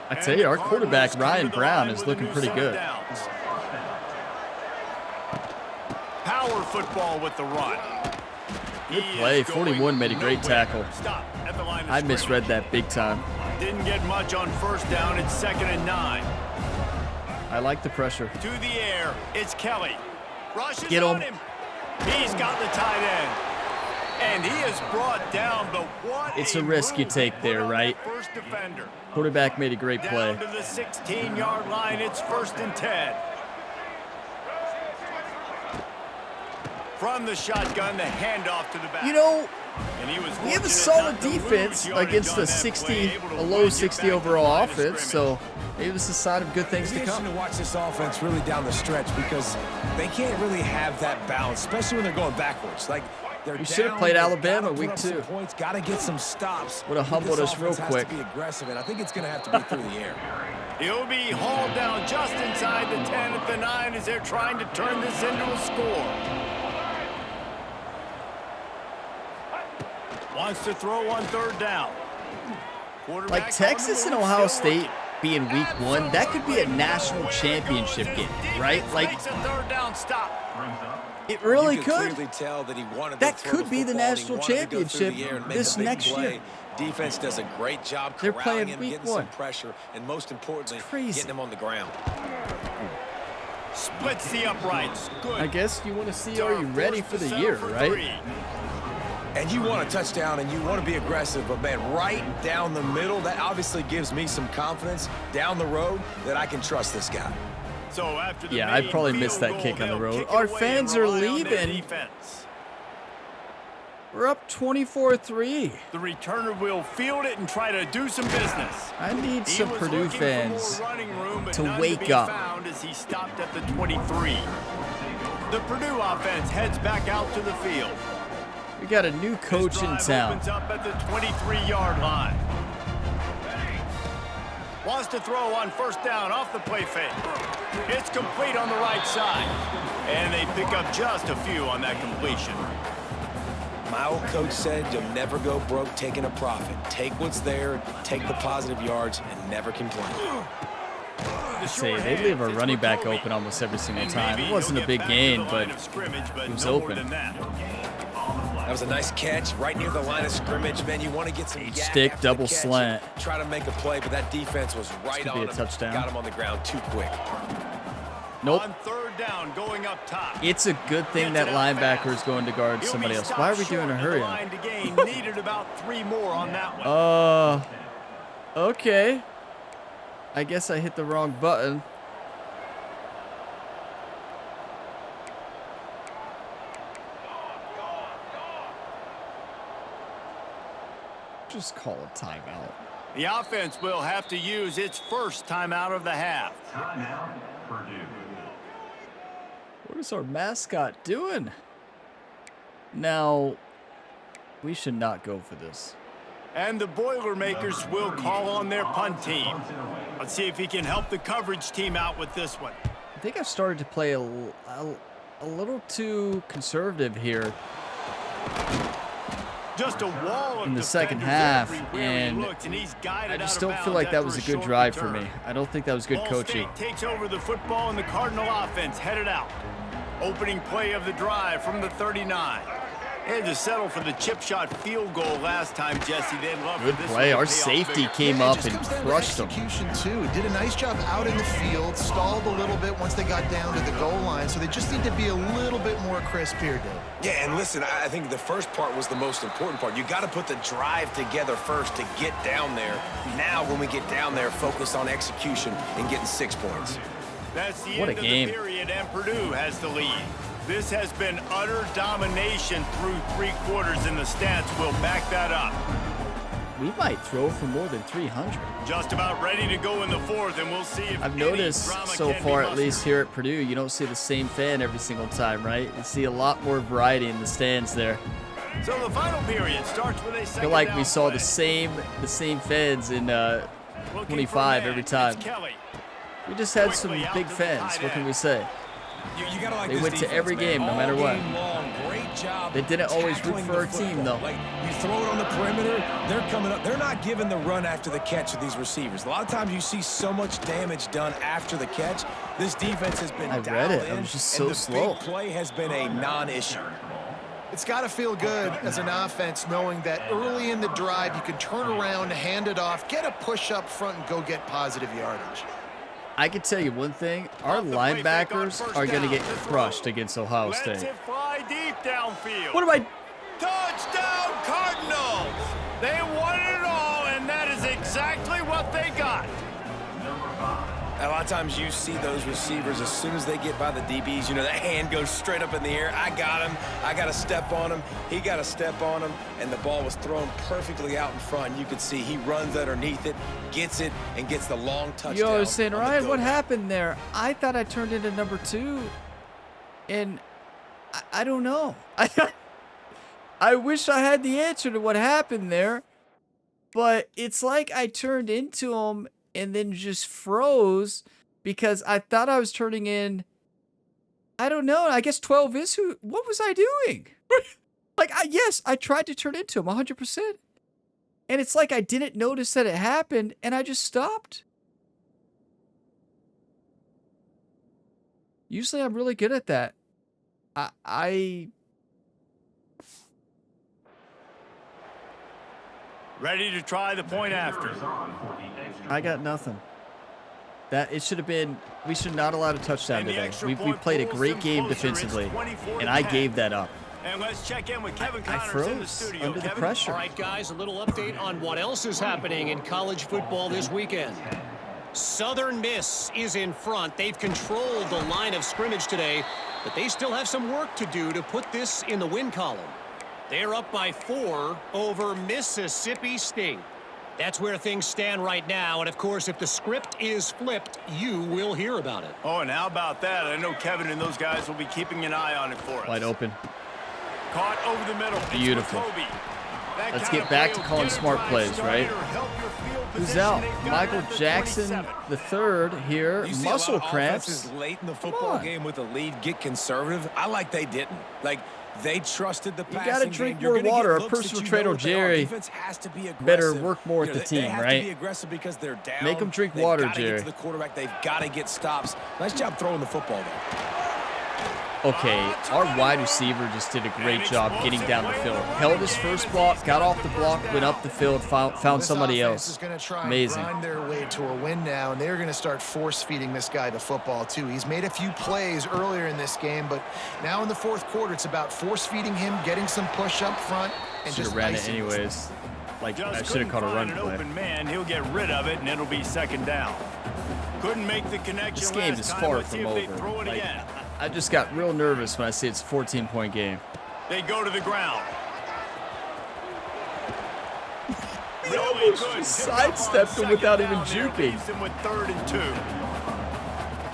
I tell you, our quarterback, Cardinals come Ryan to the Brown, line is with a looking new pretty set of good. downs. Power football with the run. Good He play. is going 41 made a great nowhere. tackle. Stop at the line of I scrimmage. misread that big time. Didn't get much on 1st down. It's 2nd and 9. I like the pressure. To the air. It's Kelly. Rushes Get on him. him. He's got the tight end. And he is brought down, but what It's a risk you move take put there, on right? that first defender. Quarterback made a great play. Down to the 16-yard line. It's 1st and 10. From the shotgun, the handoff to the back. You know, And he was we have a fortunate solid not to lose defense yardage against on a that 60, play, able to a run low you 60 back to the overall line of offense. scrimmage. So maybe it's a sign of good things It's to interesting come. to watch this offense really down the stretch because they can't really have that balance, especially when they're going backwards. Like they're We should have down, played they've Alabama gotta put week up some 2. Points, got to get some stops. Would have humbled This us real offense quick. has to be aggressive, and I think it's going to have to be through the air. He'll be hauled down just inside the 10 at the 9 as they're trying to turn this into a score. Wants to throw on 3rd down. Quarterback Like on the Texas and move, Ohio still State working. being week 1, that could be a national championship game, right? Like, Makes a 3rd down stop. It really You could. clearly tell that he wanted That to throw could be the football, and he national wanted to go through championship the air and make this a big next play. year. Defense does a great job They're corralling playing him, week getting some 1. pressure, and most importantly, crazy. getting him on the ground. Splits the uprights. Good. I guess you want to see, are you ready for the year, right? And you want a touchdown, and you want to be aggressive, but, man, right down the middle, that obviously gives me some confidence down the road that I can trust this guy. So after the Yeah, I'd main probably field miss that goal, kick on the they'll road. kick it Our away fans and are rely on their leaving. defense. We're up 24-3. The returner will field it and try to do some business. I need He some was Purdue looking for fans more running room, but to none wake be up. found as he stopped at the 23. The Purdue offense heads back out to the field. We got a new coach This in drive town. opens up at the 23-yard line. Wants to throw on first down off the play fake. It's complete on the right side. And they pick up just a few on that completion. My old coach said you'll never go broke taking a profit. Take what's there, take the positive yards, and never complain. Say they leave a running back open almost every single time. It wasn't a big gain, but it was open. That was a nice catch right near the line of scrimmage. Man, you want to get some yak stick, after the double catch slant. and try to make a play, but that defense was right could on be a him. touchdown. Got him on the ground too quick. Nope. On third down, going up top. It's a good thing that linebacker is going to guard somebody else. Why are we doing a hurry up? Needed about 3 more on that one. Okay. I guess I hit the wrong button. Just call a timeout. The offense will have to use its first timeout of the half. Timeout, Purdue. What is our mascot doing? Now, we should not go for this. And the Boilermakers will call on their punt team. Let's see if he can help the coverage team out with this one. I think I've started to play a little too conservative here Just a wall of in the second defenders half, everywhere he and looks, and he's guided I just out of don't feel bounds like that was a after good short drive for return. me. I don't think that was good Ball coaching. State takes over the football, and the Cardinal offense headed out. Opening play of the drive from the 39. They had to settle for the chip shot field goal last time, Jesse. They'd love Good for this play. one to Our pay off safety bigger. came Yeah, it up just and comes down to crushed them. execution too. Did a nice job out in the field, stalled a little bit once they got down to the goal line, so they just need to be a little bit more crisp here, Dave. Yeah, and listen, I think the first part was the most important part. You got to put the drive together first to get down there. Now, when we get down there, focus on execution and getting 6 points. That's the What a end of game. the period, and Purdue has the lead. This has been utter domination through 3 quarters, and the stats will back that up. We might throw for more than 300. Just about ready to go in the fourth, and we'll see if I've any noticed drama so can far, be at least mustered. here at Purdue, you don't see the same fan every single time, right? You see a lot more variety in the stands there. So the final period starts with a I second feel like we down saw play. the same fans in Looking for 25 man, every it's time. Kelly. We just had some Quickly out big to the fans. tight What can end. we say? You gotta like They this went to defense, every man. game, no All matter what. game long. Great job. They didn't always root tackling for the our team, football. though. Like, you throw it on the perimeter, they're coming up. They're not giving the run after the catch of these receivers. A lot of times you see so much damage done after the catch. This defense has been I read dialed it. I in, was just and so the slow. big play has been a non-issue. It's got to feel good as an offense knowing that early in the drive you can turn around, hand it off, get a push up front, and go get positive yardage. I can tell you one thing. Our Off the play fake on linebackers first are going to down get to throw. crushed against Ohio Lets State. it fly deep downfield. What am I... Touchdown Cardinals! They won it all, and that is exactly what they got. A lot of times you see those receivers, as soon as they get by the DBs, you know, that hand goes straight up in the air. I got him. I got to step on him. He got to step on him. And the ball was thrown perfectly out in front. You could see he runs underneath it, gets it, and gets the long touchdown. Yo, I was saying, on the Ryan, go what back. happened there? I thought I turned into number 2, and I don't know. I wish I had the answer to what happened there, but it's like I turned into him and then just froze because I thought I was turning in. I don't know. I guess 12 is who. What was I doing? Like, yes, I tried to turn into him 100%. And it's like I didn't notice that it happened, and I just stopped. Usually I'm really good at that. I Ready to try the point after. got nothing. That it should have been. We should not allow a touchdown And the today. extra We point played a pulls great them game closer. It's defensively, 24 and I to 10. gave that up. And let's check in with Kevin I Connors in the froze studio. under the Kevin? pressure. All right, guys, a little update on what else is happening in college football this weekend. Southern Miss is in front. They've controlled the line of scrimmage today, but they still have some work to do to put this in the win column. They're up by 4 over Mississippi State. That's where things stand right now, and of course, if the script is flipped, you will hear about it. Oh, and how about that? I know Kevin and those guys will be keeping an eye on it for us. Wide open. Caught over the middle. It's Beautiful. Jacoby. That Let's kind get of back play to will calling get a smart drive plays, started right? or help your field Who's position. out? They've got Michael it at the Jackson 27. the third here. You see Muscle a lot of cramps. offenses late in the on. football game with a lead get conservative. I like they didn't. Like, they trusted the You passing gotta drink game. You're more gonna water. get Our looks that personal you trainer, know what they are. Jerry, Defense has to be better aggressive. work more with the They team, have right? to be aggressive because they're down. Make 'em drink They've water, gotta Jerry. Get to the quarterback. They've got to get stops. Nice job throwing the football, though. Okay, our wide receiver just did a great job getting down the field. Held his first block, got off the block, went up the field, found This somebody offense else. is going to try Amazing. and grind their way to a win now, and they're going to start force-feeding this guy the football, too. He's made a few plays earlier in this game, but now in the fourth quarter, it's about force-feeding him, getting some push up front, and Should just have ran it icing anyways. Like, I Just should have couldn't caught a run find an play. open man. He'll get rid of it, and it'll be second down. Couldn't make the connection. This game last is time. far Let's see from if they over. throw it Like, again. I just got real nervous when I see it's a 14-point game. They go to the ground. He almost just sidestepped him without even juking. Leaves them with 3rd and 2.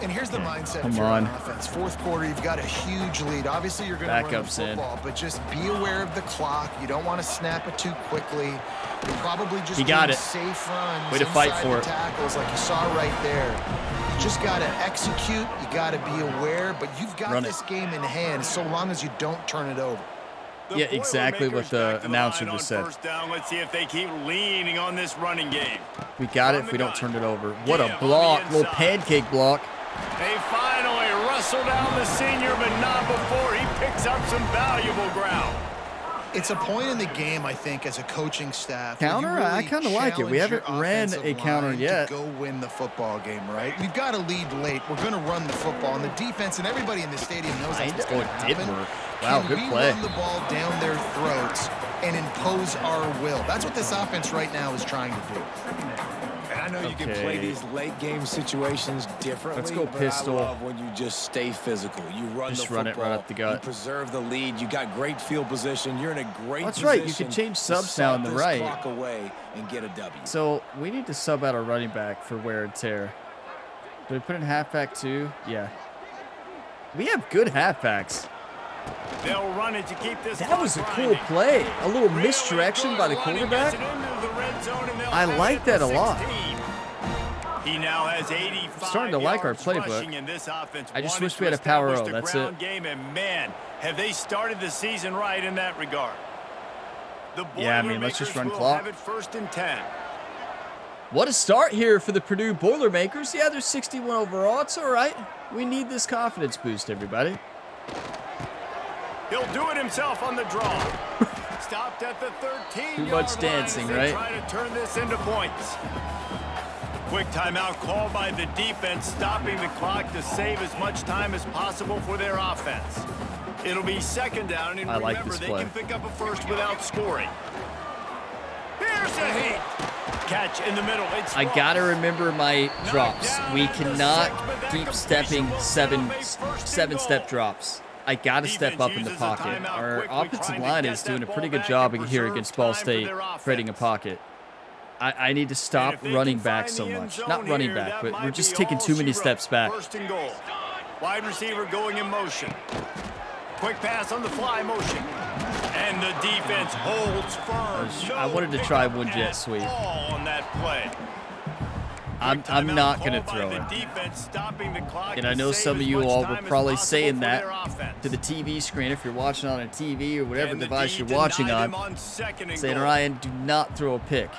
And here's the mindset Come if you're on. offense. Fourth quarter, you've got a huge lead. Obviously, you're going to run the Backups in. football, but just be aware of the clock. You don't want to snap it too quickly. You're probably just He got doing it. safe runs Way to fight inside for the it. tackles like you saw right there. You just got to execute. You got to be aware, but you've got Run it. this game in hand so long as you don't turn it over. The Yeah, exactly what Boilermakers the back to announcer line just on said. first down. Let's see if they keep leaning on this running game. We got it On if the we don't gun. turn it over. What a Give on block. the Little inside. pancake block. They finally wrestle down the senior, but not before he picks up some valuable ground. It's a point in the game, I think, as a coaching staff. where you Counter? I really kinda like it. We challenge haven't your ran offensive a counter line yet. to go win the football game, right? We've got to lead late. We're going to run the football, and the defense and everybody in the stadium knows that's what's going to it did happen. work. Wow, Can good we play. run the ball down their throats and impose our will? That's what this offense right now is trying to do. And I know you can Okay. play these late game situations differently. Let's go but pistol. I love when you just stay physical. You run Just the run it football. right up the gut. You preserve the lead. You got great field position. You're in a great That's position. right, you can change to subs now on suck the this right. clock away and get a W. So we need to sub out our running back for wear and tear. Do we put in halfback too? Yeah. We have good halfbacks. They'll run it to keep this That clock was a cool grinding. play. A little Really misdirection good by the running, quarterback. gets it into the red zone, and they'll I have like it that for a lot. 16. He now has 85 Starting to like our yards playbook. rushing in this offense. I just Wanted wish to we had a power establish O, the that's ground it. Game, and man, have they started the season right in that regard. The Yeah, I mean, let's just run Boilermakers will clock. have it 1st and 10. What a start here for the Purdue Boilermakers. Yeah, they're 61 overall. It's all right. We need this confidence boost, everybody. He'll do it himself on the draw. Stopped at the 13-yard Too much line dancing, as they right? Try to turn this into points. Quick timeout called by the defense, stopping the clock to save as much time as possible for their offense. It'll be second down, and I like remember, this they play. can pick up a first without scoring. Here's a heat. Catch in the middle. It's I gotta Ross. remember my drops. down We at the cannot 6, but that keep completion stepping will set up a first and seven-step goal. drops. I gotta step Defense up in the uses a pocket. timeout Our quickly, offensive trying to line get is that doing a ball pretty good back job and here preserve against Ball time for State, their creating a offense. pocket. I need to And stop if they running can back find so the end much. zone Not running here, back, that but might we're just be taking all too many she steps wrote. back. 1st and goal. Wide receiver going in motion. Quick pass on the fly motion. And the defense holds firm. I wanted to No try pickup one jet at sweep. all on that play. I'm Timeout not gonna called by throw the it. defense, stopping the clock And to I know save some of as you much all were time as probably possible saying for that their offense. to the TV screen if you're watching on a TV or whatever And the device D you're watching denied on. him 2nd and Saying, goal. Ryan, do not throw a pick.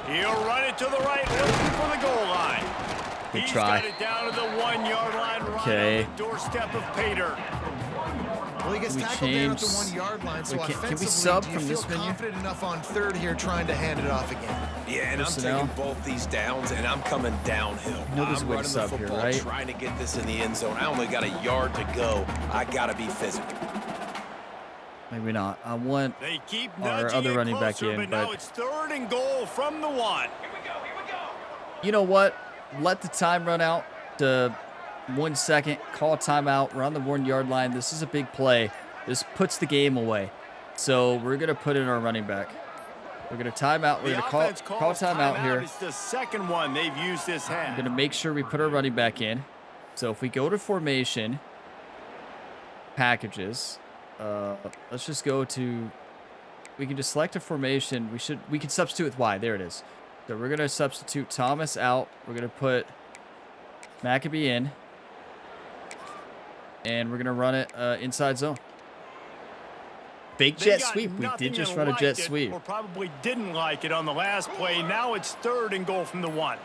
He'll run it to the right, looking for the goal line. Good He's try. got it down to the 1-yard line, Okay. right on the doorstep of Pater. Well, he gets We tackled down at the change- 1-yard line, so Wait, can we offensively, sub do you from feel this menu? confident enough on third here trying to hand it off again? Yeah, and Personnel. I'm taking both these downs, and I'm coming downhill. No, there's a I'm way to running the sub here, football, right? trying to get this in the end zone. I only got a yard to go. I got to be physical. Maybe not. I want They keep our nudging other it running back closer, in, but now but it's 3rd and goal from the 1. you know what? Let the time run out to 1 second. Call a timeout. We're on the 1-yard line. This is a big play. This puts the game away. So we're going to put in our running back. We're going to time out. We're The going to offense call calls timeout here. It's the 2nd one they've used this We're half. going to make sure we put our running back in. So if we go to formation, packages, let's just go to, we can just select a formation. We can substitute with Y. There it is. So we're going to substitute Thomas out. We're going to put Maccabee in. And we're going to run it inside zone. Big They jet got sweep. We nothing did just and run a liked jet it, sweep. Or probably didn't like it on the last play. Now it's 3rd and goal from the 1.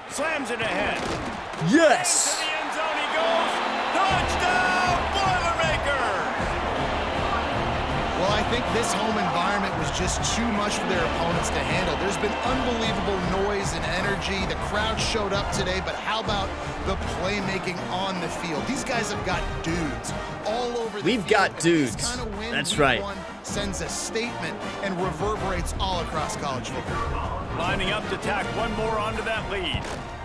Slams it ahead. To Yes! the end zone he goes. Touchdown, Boilermakers! Well, I think this home environment was just too much for their opponents to handle. There's been unbelievable noise and energy. The crowd showed up today, but how about the playmaking on the field? These guys have got dudes all over the We've field. got and dudes. This kind of win That's week right. one sends a statement and reverberates all across college football. Lining up to tack one more onto that lead.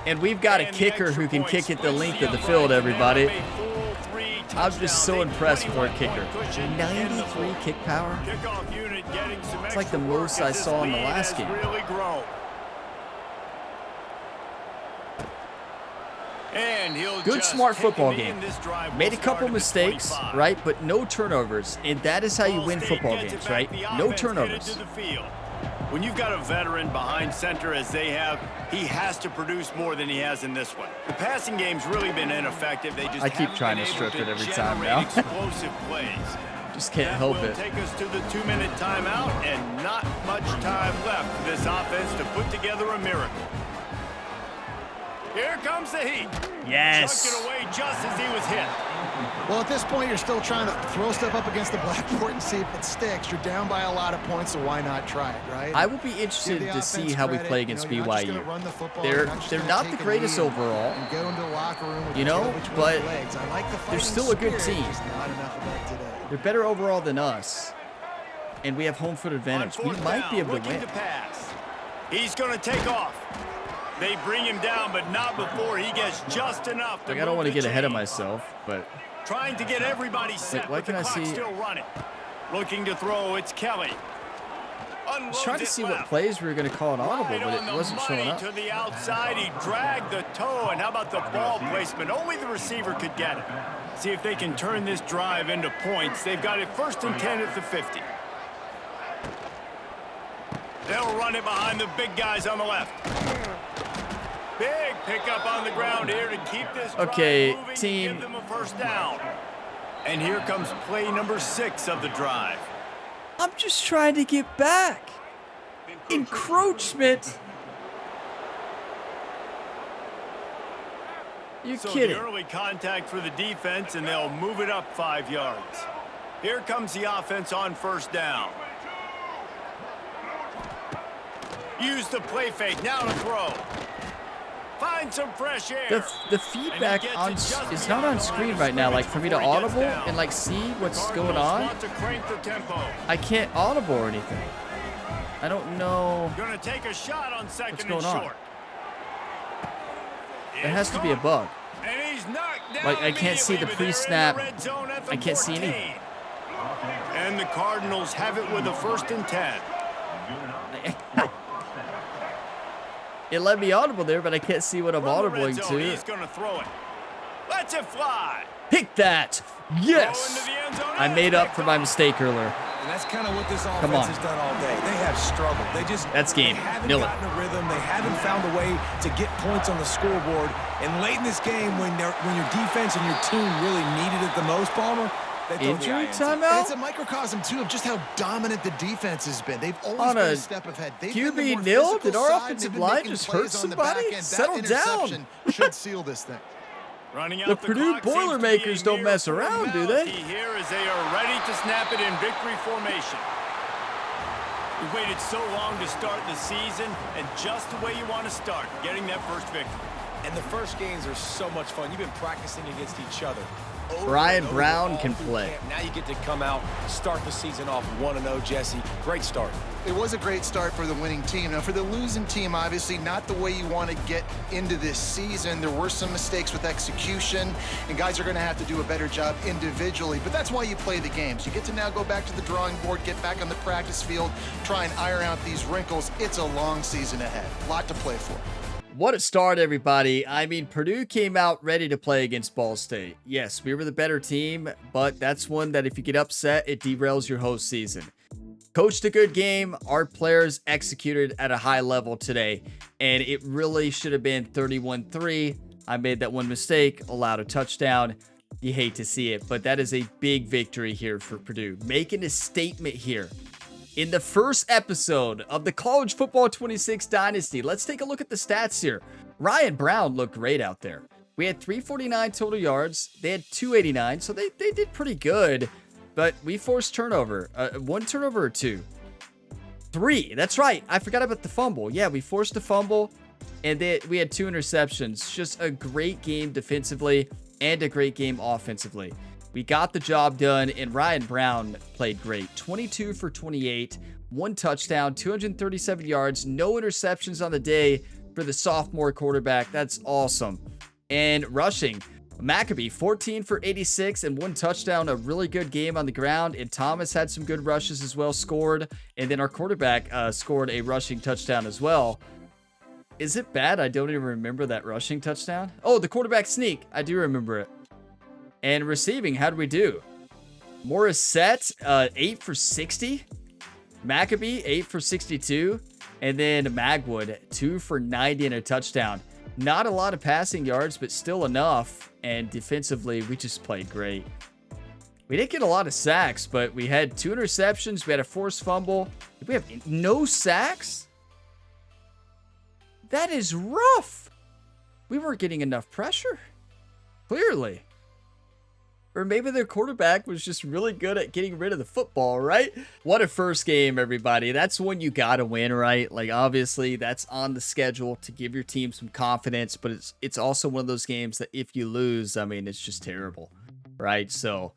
And we've got a And the kicker extra who can point kick it the splits length of the upright field, and everybody. they have a full 3 I'm just so touchdowns, a impressed with our 21-point kicker. cushion in the 93 fourth. kick power. Kickoff unit getting some It's like the extra work most as I this saw in the lead last has game. Really grown. And he'll Good, just smart take football him game. in. This drive Made will a couple start at the mistakes, 25. right? But no turnovers. And that is how you Ball win State football gets it games, back. right? The No offense headed turnovers. to the field. When you've got a veteran behind center as they have, he has to produce more than he has in this one. The passing game's really been ineffective. They just I keep haven't trying been to able strip it every generate time now. explosive plays. Just can't That help will it. take us to the 2-minute timeout, and not much time left for this offense to put together a miracle. Here comes the heat. Yes. Chucked it away just as he was hit. Well, at this point, you're still trying to throw stuff up against the blackboard and see if it sticks. You're down by a lot of points, so why not try it, right? I will be interested Give the to see offense how we credit. play against you're not just gonna BYU. run the football, They're you're just gonna not take the a greatest knee overall, and go into the locker room with you your know, tail between but your legs. I like the they're fighting still a good spirit, team. just not enough of that today. They're better overall than us. And we have home field On advantage. We fourth might down, be able to looking win. to pass. He's going to take off. They bring him down, but not before he gets just enough to Like, I don't move want to the get ahead of chain. myself, but Trying to get everybody set, why but the can I clock's see- still running. Looking to throw, it's Kelly. I was trying to see what plays we were going to call an audible, Right but on it the wasn't showing money up. to the outside. He dragged the toe, and how about the ball placement? Only the receiver could get it. See if they can turn this drive into points. They've got it 1st and 10 at the 50. They'll run it behind the big guys on the left. Big pickup on the ground here to keep this drive Okay, moving, team. give them a 1st down. And here comes play number 6 of the drive. I'm just trying to get back. Encroachment. You So kidding? the early contact for the defense, and they'll move it up 5 yards. Here comes the offense on 1st down. Use the play fake, now to throw. Find some fresh air. The feedback on is not on screen right now. Like for me to audible and like see what's going on, Want to crank the tempo. I can't audible or anything. I don't know. Gonna take a shot on 2nd What's and going on? short. It has to be a bug. And he's knocked down Like, I can't see the immediately, but they're in pre-snap. the red zone at the I can't see 14. anything. And the Cardinals have it with a 1st and 10. It let me audible there, but I can't see what I'm From the red audibling zone, to. He's gonna throw it. Lets it fly. Pick that. Throw Yes. into the end zone, I and made it's up for my mistake earlier. And that's kind of what this Come offense on. has done all day. They have struggled. That's game. They haven't Nil it. gotten a rhythm. They haven't found a way to get points on the scoreboard. And late in this game, when your defense and your team really needed it the most, Palmer, They throw the Injury INT. And timeout? it's a microcosm, too, of just how dominant the defense has been. They've always On been a a step ahead. They've been the QB more nil? physical Did our side. offensive They've been line making just plays hurt on the somebody? back end. Settle That down. interception should seal this thing. Running The out Purdue clock seems to be Boilermakers a don't mere mess around, do they? formality here as they are ready to snap it in victory formation. We waited so long to start the season, and just the way you want to start, getting that first victory. And the first games are so much fun. You've been practicing against each other. Over Brian and over Brown all can through play. camp. Now you get to come out, start the season off 1-0, Jesse. Great start. It was a great start for the winning team. Now, for the losing team, obviously not the way you want to get into this season. There were some mistakes with execution, and guys are going to have to do a better job individually. But that's why you play the games. You get to now go back to the drawing board, get back on the practice field, try and iron out these wrinkles. It's a long season ahead. A lot to play for. What a start, everybody. I mean, Purdue came out ready to play against Ball State. Yes, we were the better team, but that's one that if you get upset, it derails your whole season. Coached a good game. Our players executed at a high level today, and it really should have been 31-3. I made that one mistake, allowed a touchdown. You hate to see it, but that is a big victory here for Purdue. Making a statement here. In the first episode of the College Football 26 Dynasty, let's take a look at the stats here. Ryan Brown looked great out there. We had 349 total yards. They had 289, so they did pretty good. But we forced turnover. One turnover or two? Three. That's right. I forgot about the fumble. Yeah, we forced a fumble, and we had 2 interceptions. Just a great game defensively and a great game offensively. We got the job done, and Ryan Brown played great. 22 for 28, 1 touchdown, 237 yards, no interceptions on the day for the sophomore quarterback. That's awesome. And rushing, Maccabee, 14 for 86 and 1 touchdown, a really good game on the ground. And Thomas had some good rushes as well, scored. And then our quarterback scored a rushing touchdown as well. Is it bad I don't even remember that rushing touchdown? Oh, the quarterback sneak. I do remember it. And receiving, how did we do? Morissette, 8 for 60. Maccabee, 8 for 62. And then Magwood, 2 for 90 and a touchdown. Not a lot of passing yards, but still enough. And defensively, we just played great. We didn't get a lot of sacks, but we had 2 interceptions. We had a forced fumble. Did we have no sacks? That is rough. We weren't getting enough pressure. Clearly. Or maybe their quarterback was just really good at getting rid of the football, right? What a first game, everybody. That's one you got to win, right? Like, obviously, that's on the schedule to give your team some confidence, but it's also one of those games that if you lose, I mean, it's just terrible, right? So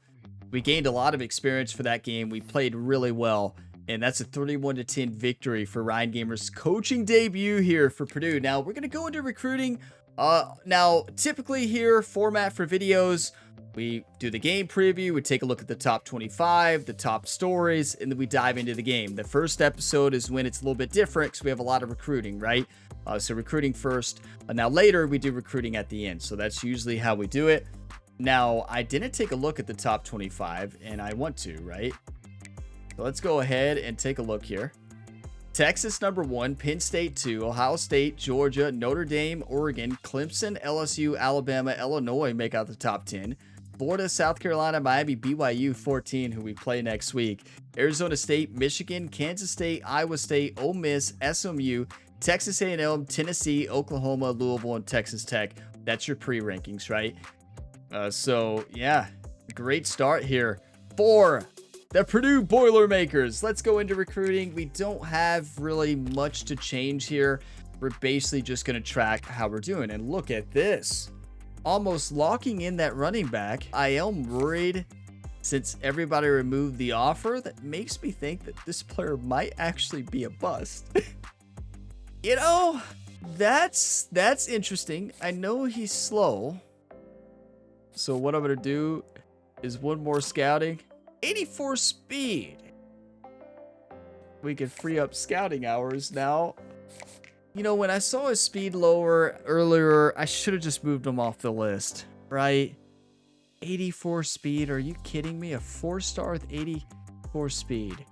we gained a lot of experience for that game. We played really well, and that's a 31-10 victory for Ryan Gamer's coaching debut here for Purdue. Now, we're going to go into recruiting. Now, typically here, format for videos, we do the game preview, we take a look at the top 25, the top stories, and then we dive into the game. The first episode is when it's a little bit different because we have a lot of recruiting, right? So recruiting first. Now later, we do recruiting at the end. So that's usually how we do it. Now, I didn't take a look at the top 25, and I want to, right? So let's go ahead and take a look here. Texas number 1, Penn State 2, Ohio State, Georgia, Notre Dame, Oregon, Clemson, LSU, Alabama, Illinois make out the top 10. Florida, South Carolina, Miami, BYU 14, who we play next week. Arizona State, Michigan, Kansas State, Iowa State, Ole Miss, SMU, Texas A&M, Tennessee, Oklahoma, Louisville, and Texas Tech. That's your pre-rankings, right? So, yeah, great start here for the Purdue Boilermakers. Let's go into recruiting. We don't have really much to change here. We're basically just going to track how we're doing. And look at this. Almost locking in that running back. I am worried since everybody removed the offer. That makes me think that this player might actually be a bust. You know, that's interesting. I know he's slow. So what I'm going to do is one more scouting. 84 speed. We can free up scouting hours now. You know, when I saw his speed lower earlier, I should have just moved him off the list, right? 84 speed. Are you kidding me? A 4-star with 84 speed.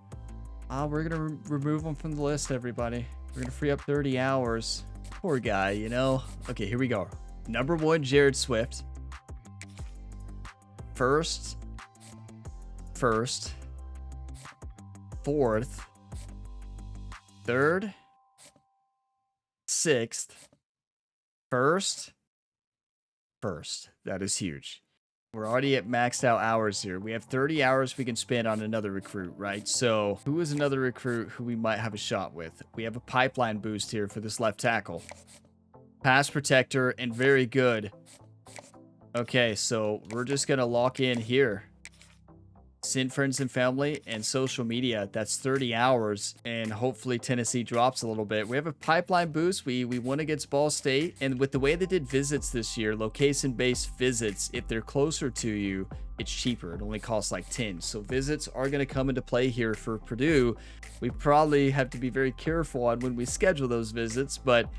We're going to remove him from the list, everybody. We're going to free up 30 hours. Poor guy, you know? Okay, here we go. Number 1, Jared Swift. First, 1st, 4th, 3rd, 6th, 1st. That is huge. We're already at maxed out hours here. We have 30 hours we can spend on another recruit, right? So who is another recruit who we might have a shot with? We have a pipeline boost here for this left tackle. Pass protector and very good. Okay, so we're just going to lock in here. Send friends and family and social media. That's 30 hours, and hopefully Tennessee drops a little bit. We have a pipeline boost. We won against Ball State, and with the way they did visits this year, location-based visits, if they're closer to you, it's cheaper. It only costs like 10. So visits are going to come into play here for Purdue. We probably have to be very careful on when we schedule those visits, but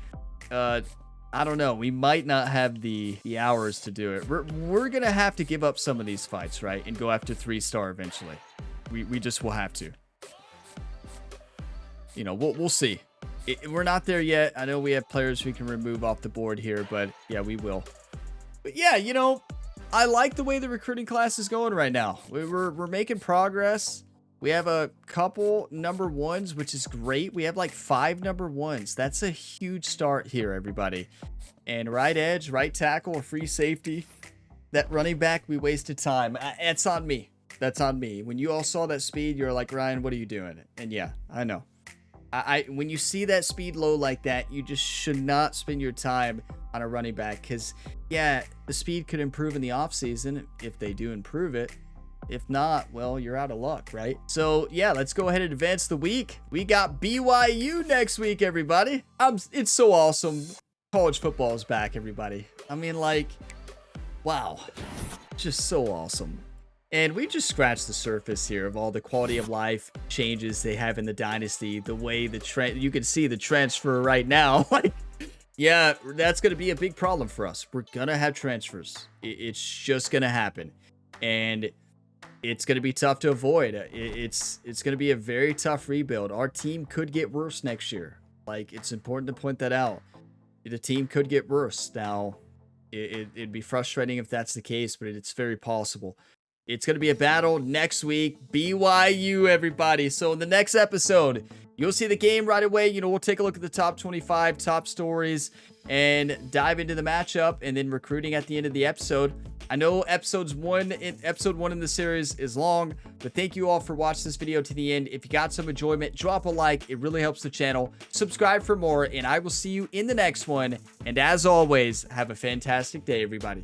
I don't know. We might not have the hours to do it. We're going to have to give up some of these fights, right? And go after 3-star eventually. We just will have to. You know, we'll see. We're not there yet. I know we have players we can remove off the board here, but yeah, we will. But yeah, you know, I like the way the recruiting class is going right now. We're making progress. We have a couple number ones, which is great. We have like 5 number ones. That's a huge start here, everybody. And right edge, right tackle, a free safety. That running back, we wasted time. It's on me. That's on me. When you all saw that speed, you're like, Ryan, what are you doing? And yeah, I know. When you see that speed low like that, you just should not spend your time on a running back. Because, yeah, the speed could improve in the offseason if they do improve it. If not, well, you're out of luck, right? So, yeah, let's go ahead and advance the week. We got BYU next week, everybody. It's so awesome. College football is back, everybody. I mean, like, wow. Just so awesome. And we just scratched the surface here of all the quality of life changes they have in the Dynasty. The way you can see the transfer right now. Like, yeah, that's going to be a big problem for us. We're going to have transfers. It's just going to happen. And it's going to be tough to avoid. It's going to be a very tough rebuild. Our team could get worse next year. Like, it's important to point that out. The team could get worse. Now, it'd be frustrating if that's the case, but it's very possible. It's going to be a battle next week. BYU, everybody. So in the next episode, you'll see the game right away. You know, we'll take a look at the top 25, top stories, and dive into the matchup, and then recruiting at the end of the episode. I know episode one in the series is long, but thank you all for watching this video to the end. If you got some enjoyment, drop a like. It really helps the channel. Subscribe for more, and I will see you in the next one. And as always, have a fantastic day, everybody.